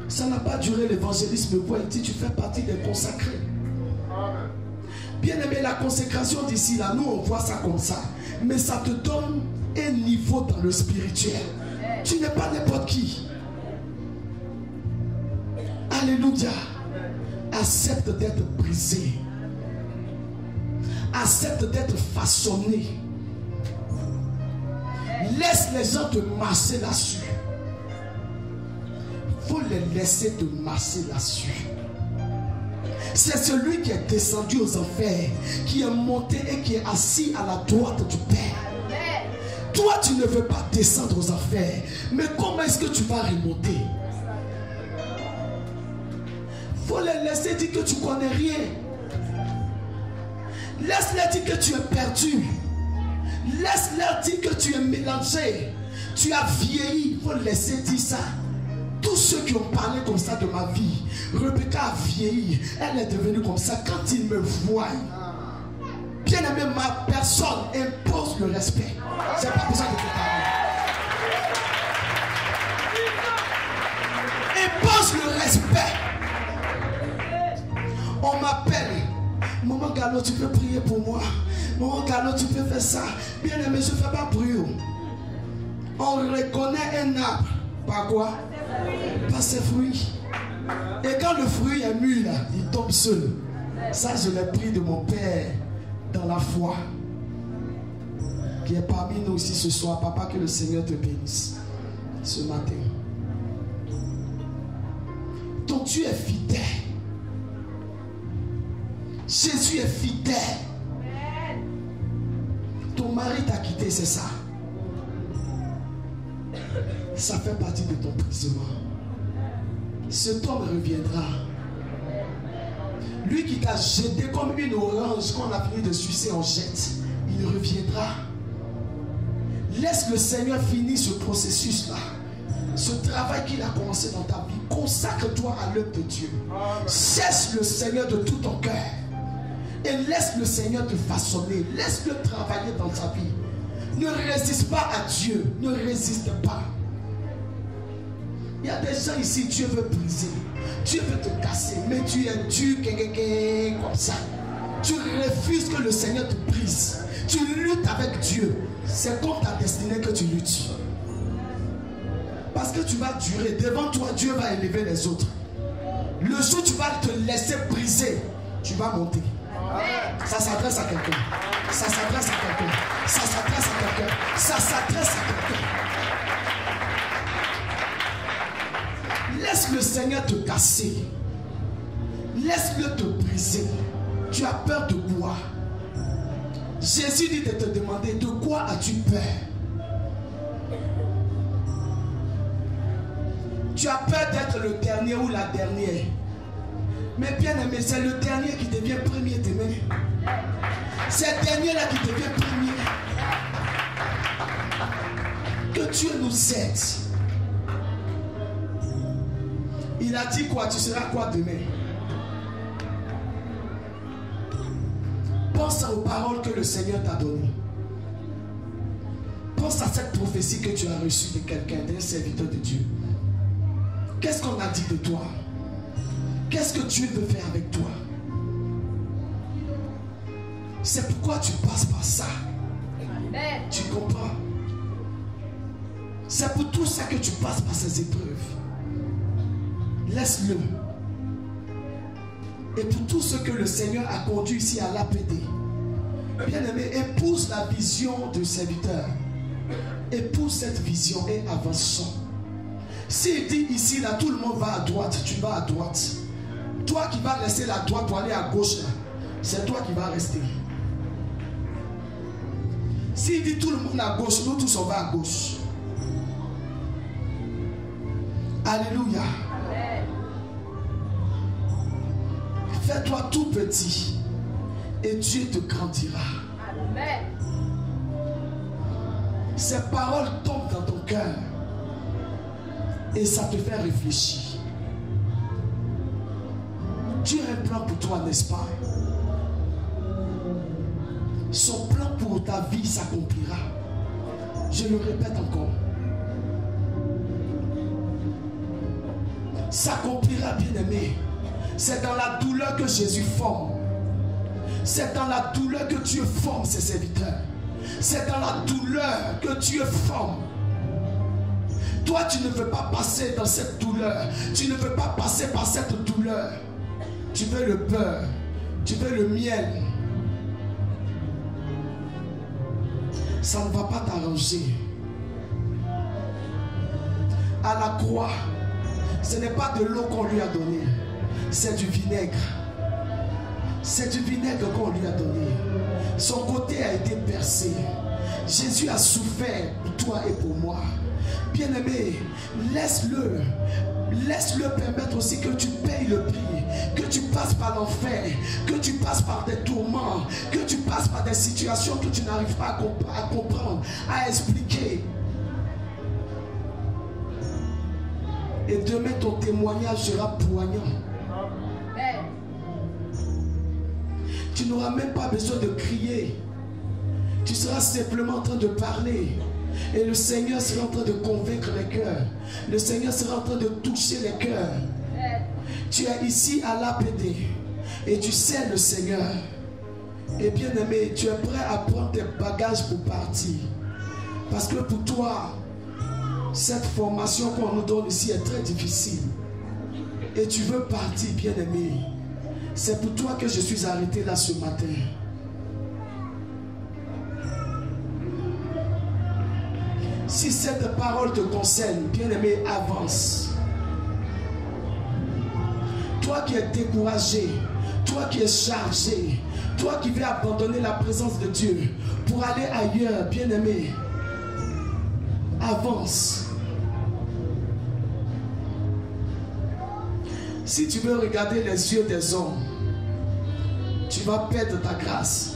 Ça n'a pas duré, l'évangéliste me voit et dit, tu fais partie des consacrés. Bien aimé, la consécration d'ici là, nous on voit ça comme ça. Mais ça te donne un niveau dans le spirituel. Tu n'es pas n'importe qui. Alléluia. Accepte d'être brisé. Accepte d'être façonné. Laisse les gens te masser là-dessus. Il faut les laisser te masser là-dessus. C'est celui qui est descendu aux enfers, qui est monté et qui est assis à la droite du Père. Toi, tu ne veux pas descendre aux enfers. Mais comment est-ce que tu vas remonter? Il faut les laisser dire que tu ne connais rien. Laisse-les dire que tu es perdu. Laisse-les dire que tu es mélangé. Tu as vieilli. Il faut laisser dire ça. Tous ceux qui ont parlé comme ça de ma vie, Rebecca a vieilli. Elle est devenue comme ça. Quand ils me voient, bien aimé, ma personne impose le respect. Je n'ai pas besoin de te parler. Impose le respect. On m'appelle. Maman Gallo, tu peux prier pour moi. Maman Gallo, tu peux faire ça. Bien aimé, je ne fais pas bruit. On reconnaît un arbre. Par quoi? Par ses fruits. Et quand le fruit est mûr, il tombe seul. Ça, je l'ai pris de mon Père dans la foi, qui est parmi nous ici ce soir. Papa, que le Seigneur te bénisse ce matin. Ton Dieu est fidèle. Jésus est fidèle. Ton mari t'a quitté, c'est ça. Ça fait partie de ton brisement. Cet homme reviendra. Lui qui t'a jeté comme une orange qu'on a fini de sucer en jette, il reviendra. Laisse le Seigneur finir ce processus-là. Ce travail qu'il a commencé dans ta vie. Consacre-toi à l'œuvre de Dieu. Cherche le Seigneur de tout ton cœur. Et laisse le Seigneur te façonner. Laisse-le travailler dans ta vie. Ne résiste pas à Dieu. Ne résiste pas. Il y a des gens ici, Dieu veut briser. Dieu veut te casser. Mais tu es dur comme ça. Tu refuses que le Seigneur te brise. Tu luttes avec Dieu. C'est comme ta destinée que tu luttes. Parce que tu vas durer. Devant toi, Dieu va élever les autres. Le jour où tu vas te laisser briser, tu vas monter. Ça s'adresse à quelqu'un. Ça s'adresse à quelqu'un. Ça s'adresse à quelqu'un. Ça s'adresse à quelqu'un. Laisse le Seigneur te casser. Laisse-le te briser. Tu as peur de quoi? Jésus dit de te demander, de quoi as-tu peur? Tu as peur d'être le dernier ou la dernière. Mais bien aimé, c'est le dernier qui devient premier demain. C'est le dernier là qui devient premier. Que Dieu nous aide. Il a dit quoi? Tu seras quoi demain? Pense aux paroles que le Seigneur t'a données. Pense à cette prophétie que tu as reçue de quelqu'un, d'un serviteur de Dieu. Qu'est-ce qu'on a dit de toi? Qu'est-ce que Dieu veut faire avec toi? C'est pourquoi tu passes par ça. Tu comprends? C'est pour tout ça que tu passes par ces épreuves. Laisse-le. Et pour tout ce que le Seigneur a conduit ici à l'APD, bien aimé, épouse la vision du serviteur. Épouse cette vision et avançons. S'il dit ici, là, tout le monde va à droite, tu vas à droite. Toi qui vas laisser la droite pour aller à gauche, c'est toi qui vas rester. S'il dit tout le monde à gauche, nous tous on va à gauche. Alléluia. Fais-toi tout petit. et Dieu te grandira. Amen. Ces paroles tombent dans ton cœur et ça te fait réfléchir. Dieu a un plan pour toi, n'est-ce pas? Son plan pour ta vie s'accomplira. Je le répète encore. S'accomplira, bien-aimé. C'est dans la douleur que Jésus forme. C'est dans la douleur que Dieu forme ses serviteurs. C'est dans la douleur que Dieu forme. Toi, tu ne veux pas passer dans cette douleur. Tu ne veux pas passer par cette douleur. Tu veux le beurre. Tu veux le miel. Ça ne va pas t'arranger. À la croix, ce n'est pas de l'eau qu'on lui a donné. C'est du vinaigre. C'est du vinaigre qu'on lui a donné. Son côté a été percé. Jésus a souffert pour toi et pour moi. Bien-aimé, laisse-le. Laisse-le permettre aussi que tu payes le prix, que tu passes par l'enfer, que tu passes par des tourments, que tu passes par des situations que tu n'arrives pas à comprendre, à expliquer. Et demain, ton témoignage sera poignant. Tu n'auras même pas besoin de crier. Tu seras simplement en train de parler. Et le Seigneur sera en train de convaincre les cœurs. Le Seigneur sera en train de toucher les cœurs. Tu es ici à l'APD. Et tu sais le Seigneur. Et bien aimé, tu es prêt à prendre tes bagages pour partir. Parce que pour toi, cette formation qu'on nous donne ici est très difficile. Et tu veux partir, bien aimé. C'est pour toi que je suis arrêté là ce matin. Si cette parole te concerne, bien aimé, avance. Toi qui es découragé, toi qui es chargé, toi qui veux abandonner la présence de Dieu pour aller ailleurs, bien aimé, avance. Si tu veux regarder les yeux des hommes, tu vas perdre ta grâce.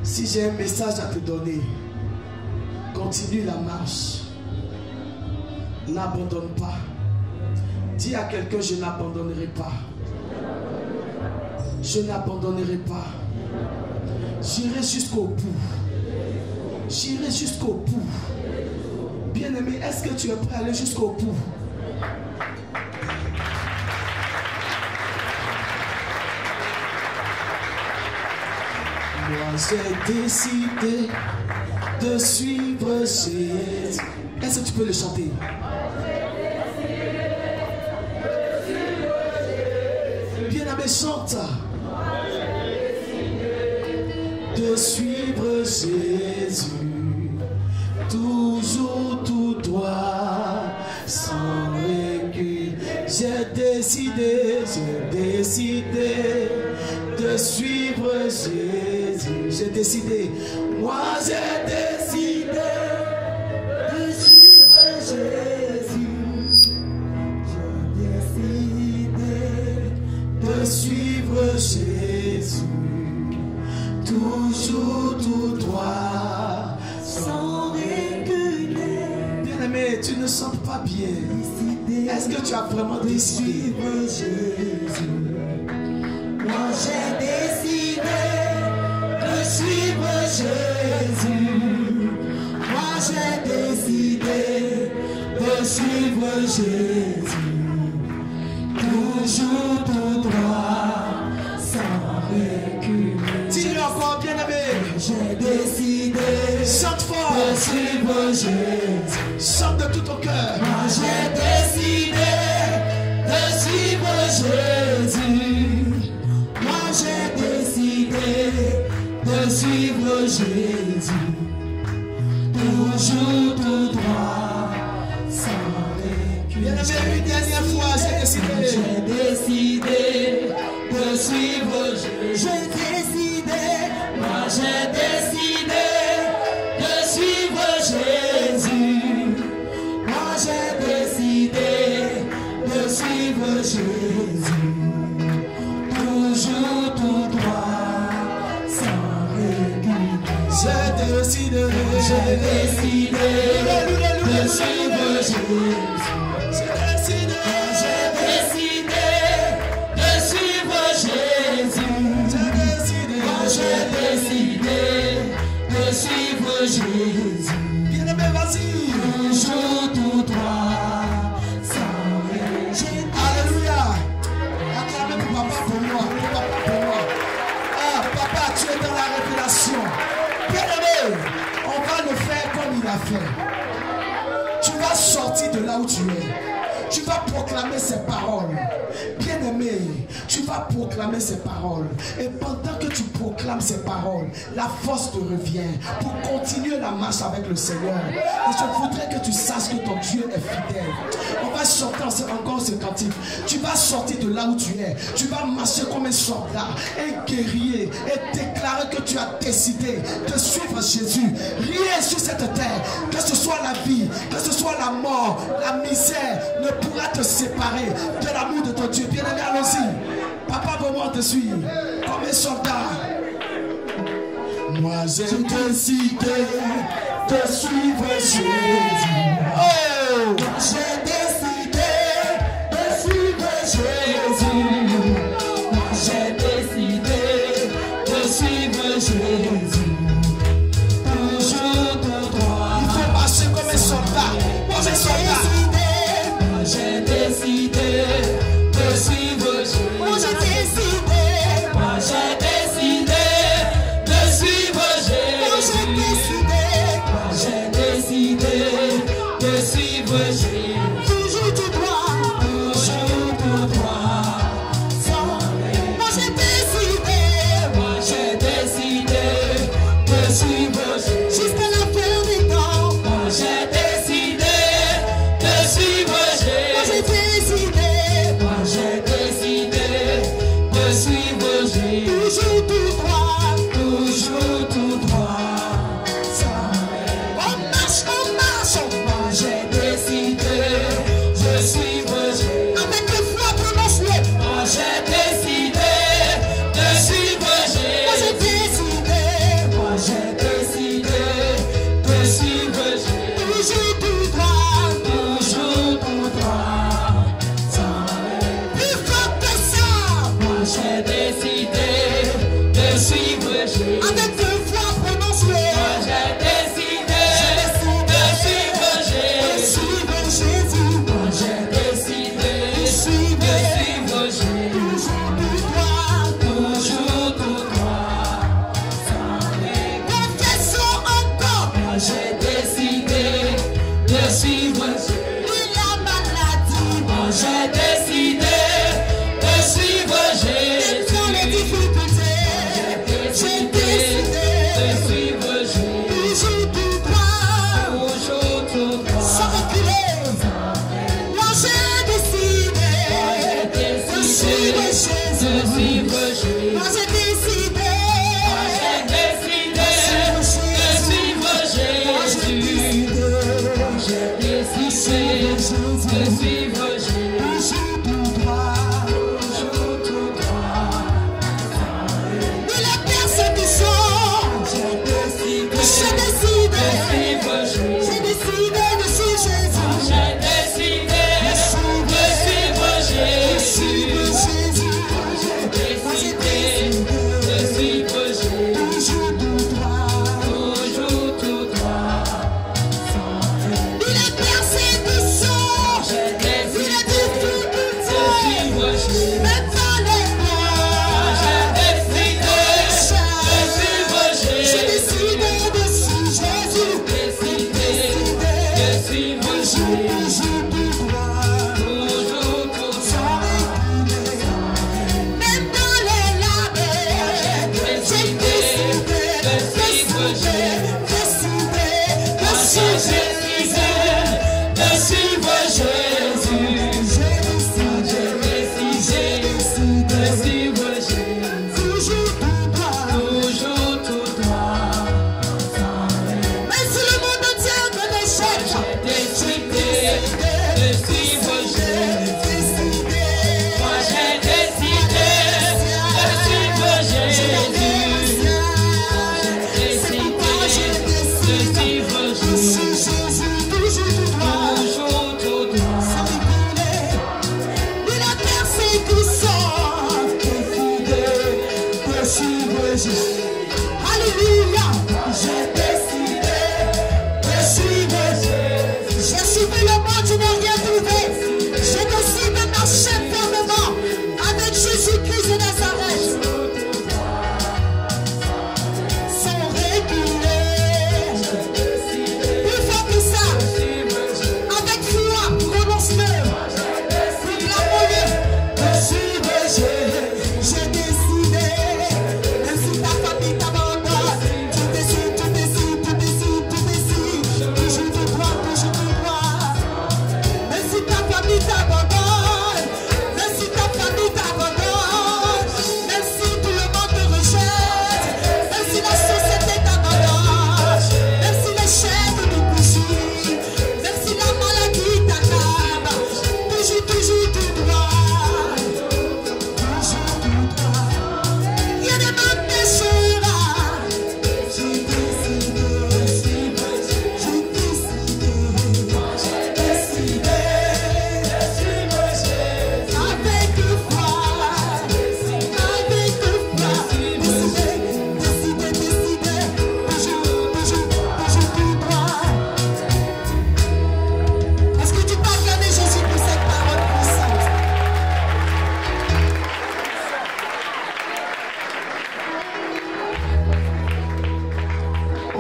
Si j'ai un message à te donner, continue la marche. N'abandonne pas. Dis à quelqu'un, je n'abandonnerai pas. Je n'abandonnerai pas. J'irai jusqu'au bout. J'irai jusqu'au bout. Bien-aimé, est-ce que tu es prêt à aller jusqu'au bout? Moi j'ai décidé de suivre Jésus. Est-ce que tu peux le chanter? Bien-aimé, chante. De suivre Jésus, toujours tout droit, sans recul. J'ai décidé de suivre Jésus. J'ai décidé, moi j'ai décidé de suivre Jésus. J'ai décidé de suivre Jésus. Toujours tout droit, sans reculer. Bien-aimé, tu ne sens pas bien. Est-ce que tu as vraiment décidé de suivre Jésus? Moi j'ai décidé de suivre Jésus. Moi j'ai décidé de suivre Jésus. Toujours tout droit, sans reculer. Dis-le encore, bien-aimé. J'ai décidé, chante fort, de suivre Jésus. Chante de tout ton cœur. Moi j'ai décidé de suivre Jésus. Moi j'ai décidé de suivre Jésus. Toujours tout droit, sans reculer. Bien-aimé, une dernière fois, j'ai décidé. J'ai décidé de suivre Jésus. Moi j'ai décidé de suivre Jésus. Moi j'ai décidé de suivre Jésus. Bien-aimé, vas-y. Toujours tout droit, sans régime. Alléluia. Acclamez pour papa pour moi. Pour papa pour moi. Ah, papa, tu es dans la révélation. Bien-aimé, on va le faire comme il a fait. Tu vas sortir de là où tu es. Tu vas proclamer ces paroles. Bien-aimé, tu vas proclamer ces paroles. Et pendant que tu proclames ces paroles, la force te revient pour continuer la marche avec le Seigneur. Et je voudrais que tu saches que ton Dieu est fidèle. On va chanter encore ce cantique. Tu vas sortir de là où tu es. Tu vas marcher comme un soldat, un guerrier, et déclarer que tu as décidé de suivre Jésus. Rien sur cette terre, que ce soit la vie, que ce soit la mort, la misère, ne pourra te séparer de l'amour de ton Dieu. Bien-aimé, allons-y. Papa, vraiment te suivre comme un soldat. Moi j'ai décidé de suivre Jésus. Oh! Moi j'ai décidé de suivre Jésus. Moi j'ai décidé de suivre Jésus. Toujours tout droit. Il faut marcher comme un soldat. Comme un soldat. Moi j'ai décidé de suivre Jésus. Moi j'ai décidé. Moi j'ai décidé de suivre Jésus. Moi j'ai décidé de suivre Jésus. Toujours tout droit. Toujours tout droit. Moi j'ai décidé. Moi j'ai décidé de suivre Jésus. Jusqu'à la fin des temps. Moi j'ai décidé de suivre Moi j'ai Jésus. décidé. Moi j'ai décidé de suivre Jésus. Toujours tout droit. Toujours tout droit. On marche, on marche. Moi j'ai décidé de suivre Jésus. Avec le foi, prononce-le. Moi j'ai décidé de suivre Moi j'ai Jésus. décidé. Moi j'ai décidé de suivre Jésus. Toujours tout droit. Toujours tout droit. Plus fort que ça. Moi j'ai décidé de suivre Jésus. Avec le foi, prononce-le. Moi j'ai décidé de suivre Jésus. Suivre Jésus. Moi j'ai décidé de suivre Jésus. Toujours tout droit. Toujours tout droit. Confessons encore. Moi j'ai décidé de suivre Jésus. Oui, la maladie. Moi j'ai décidé de suivre Et dans les Jésus. difficultés. J'ai décidé. De suivre Jésus. Toujours tout droit. Toujours tout Sans droit. reculer. Moi j'ai décidé. De suivre De Jésus. suivre Jésus. Moi j'ai décidé. J'ai décidé de suivre Jésus. J'ai décidé de suivre Jésus. Toujours tout droit. Toujours tout droit. Et la persécution. J'ai décidé J'ai de décidé. suivre Jésus. J'ai décidé de suivre Jésus. J'ai décidé de suivre Jésus. Jésus. J'ai décidé de suivre Jésus. Toujours tout droit. Toujours tout droit. Et la persécution. J'ai Et la décidé de difficulté. suivre Jésus. Même dans les mois. J'ai décidé de suivre J'ai Jésus. décidé de suivre Jésus. Décidé de suivre Jésus. Toujours tout droit. Toujours tout Sans droit. reculer. Même dans les labeurs. J'ai décidé de suivre Jésus. Décidé de suivre Jésus. De suivre Jésus. J'ai J'ai décidé de suivre Jésus. toujours tout droit. Toujours tout droit. Mais si le monde entier me l'échec, J'ai décidé de suivre Jésus. décidé. Moi j'ai décidé de suivre Jésus. J'ai décidé de suivre Jésus. Jésus, toujours tout droit. Toujours tout droit. Sans reculer. Et la persécution. Décidé de suivre Jésus. Alléluia. J'ai décidé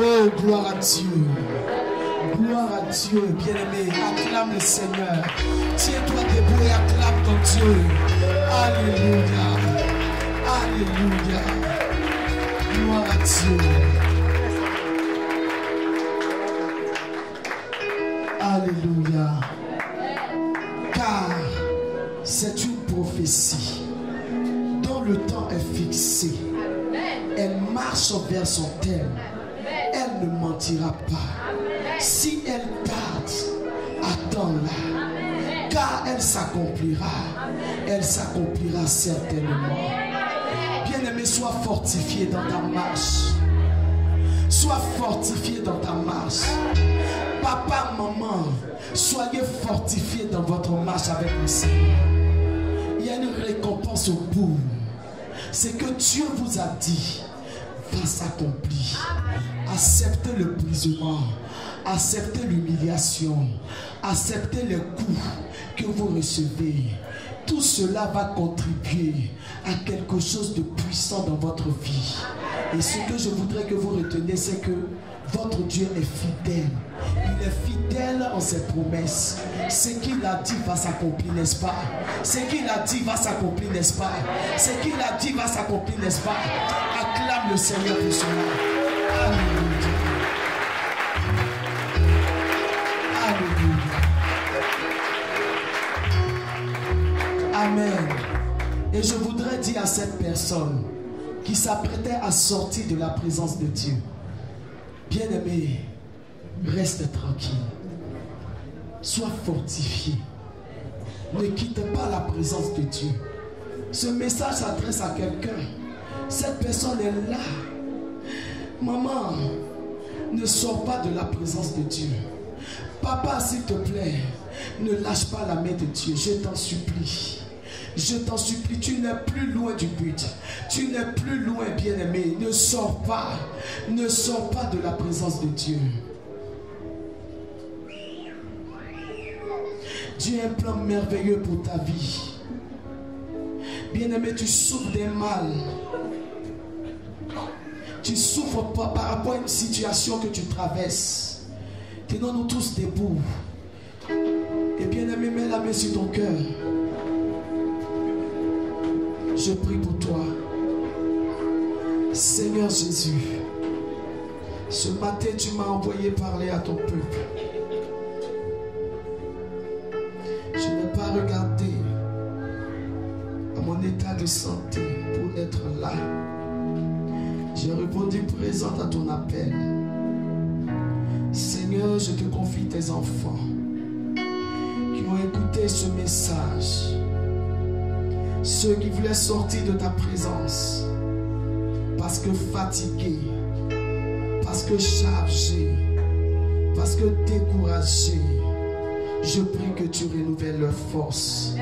Oh, gloire à Dieu. Gloire à Dieu, bien-aimé. Acclame le Seigneur. Tiens-toi debout et acclame ton Dieu. Alléluia. Alléluia. Gloire à Dieu. Alléluia. Car c'est une prophétie dont le temps est fixé. Elle marche vers son terme. Elle ne mentira pas. Si elle tarde, attends-la. Car elle s'accomplira. Elle s'accomplira certainement. Bien-aimé, sois fortifié dans ta marche. Sois fortifié dans ta marche. Papa, maman, soyez fortifiés dans votre marche avec le Seigneur. Il y a une récompense au bout. C'est que Dieu vous a dit va s'accomplir. Acceptez le brisement, acceptez l'humiliation, acceptez les coups que vous recevez. Tout cela va contribuer à quelque chose de puissant dans votre vie. Et ce que je voudrais que vous reteniez, c'est que votre Dieu est fidèle. Il est fidèle en ses promesses. Ce qu'il a dit va s'accomplir, n'est-ce pas? Ce qu'il a dit va s'accomplir, n'est-ce pas? Ce qu'il a dit va s'accomplir, n'est-ce pas? Acclame le Seigneur pour cela. Alléluia. Alléluia. Amen. Et je voudrais dire à cette personne qui s'apprêtait à sortir de la présence de Dieu, bien-aimé, reste tranquille. Sois fortifié. Ne quitte pas la présence de Dieu. Ce message s'adresse à quelqu'un. Cette personne est là. Maman, ne sors pas de la présence de Dieu. Papa, s'il te plaît, ne lâche pas la main de Dieu. Je t'en supplie. Je t'en supplie, tu n'es plus loin du but. Tu n'es plus loin, bien-aimé. Ne sors pas. Ne sors pas de la présence de Dieu. Dieu a un plan merveilleux pour ta vie. Bien-aimé, tu souffres d'un mal. Tu souffres pas par rapport à une situation que tu traverses. Tenons-nous tous debout. Et bien-aimé, mets la main sur ton cœur. Je prie pour toi. Seigneur Jésus, ce matin tu m'as envoyé parler à ton peuple. Je n'ai pas regardé à mon état de santé pour être là. J'ai répondu présente à ton appel. Seigneur, je te confie tes enfants qui ont écouté ce message. Ceux qui voulaient sortir de ta présence parce que fatigués, parce que chargés, parce que découragés. Je prie que tu renouvelles leur force.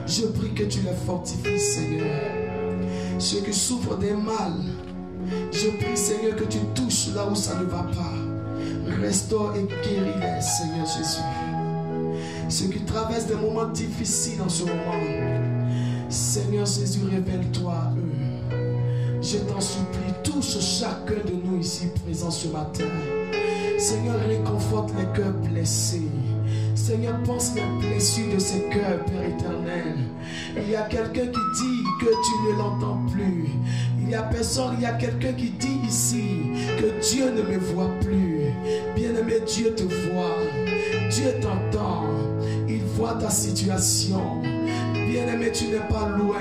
Je prie que tu les fortifies, Seigneur. Ceux qui souffrent des mal, je prie, Seigneur, que tu touches là où ça ne va pas. Restaure et guéris-les, Seigneur Jésus. Ceux qui traversent des moments difficiles en ce moment, Seigneur Jésus, révèle-toi à eux. Je t'en supplie, touche chacun de nous ici présents ce matin. Seigneur, réconforte les cœurs blessés. Seigneur, pense les blessures de ces cœurs, Père éternel. Il y a quelqu'un qui dit que tu ne l'entends plus. Il y a quelqu'un qui dit ici que Dieu ne me voit plus. Bien-aimé, Dieu te voit. Dieu t'entend. Il voit ta situation. Bien-aimé, tu n'es pas loin.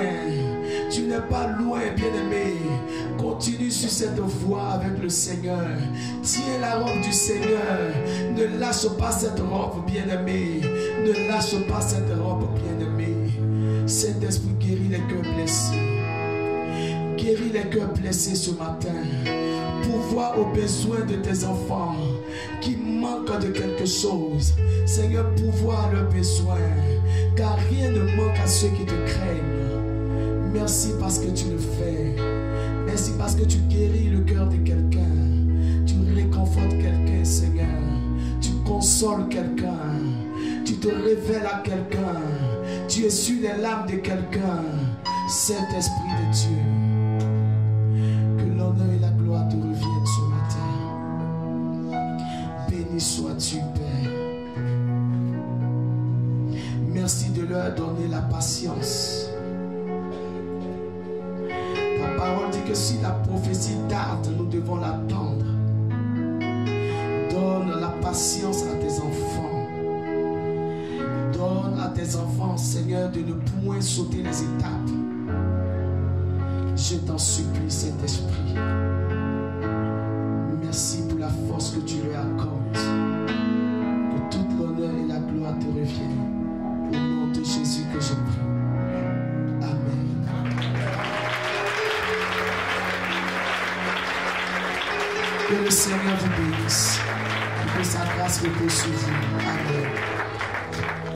Tu n'es pas loin, bien-aimé. Continue sur cette voie avec le Seigneur. Tiens la robe du Seigneur. Ne lâche pas cette robe, bien-aimé. Ne lâche pas cette robe, bien-aimé. Saint-Esprit, guérit les cœurs blessés. Guéris les cœurs blessés ce matin. Pourvois aux besoins de tes enfants qui manquent de quelque chose. Seigneur, pourvois à leurs besoins. Car rien ne manque à ceux qui te craignent. Merci parce que tu le fais. Merci parce que tu guéris le cœur de quelqu'un. Tu réconfortes quelqu'un, Seigneur. Tu consoles quelqu'un. Tu te révèles à quelqu'un. Tu essuies les larmes de quelqu'un. Saint-Esprit de Dieu, que l'honneur et la gloire te reviennent ce matin. donner la patience. Ta parole dit que si la prophétie tarde, nous devons l'attendre. Donne la patience à tes enfants. Donne à tes enfants, Seigneur, de ne point sauter les étapes. Je t'en supplie, Saint-Esprit. Merci pour la force que tu lui accordes. Que toute l'honneur et la gloire te reviennent. Au nom de Jésus que je prie. Amen. Que le Seigneur vous bénisse. Que sa grâce repose sur vous. Amen.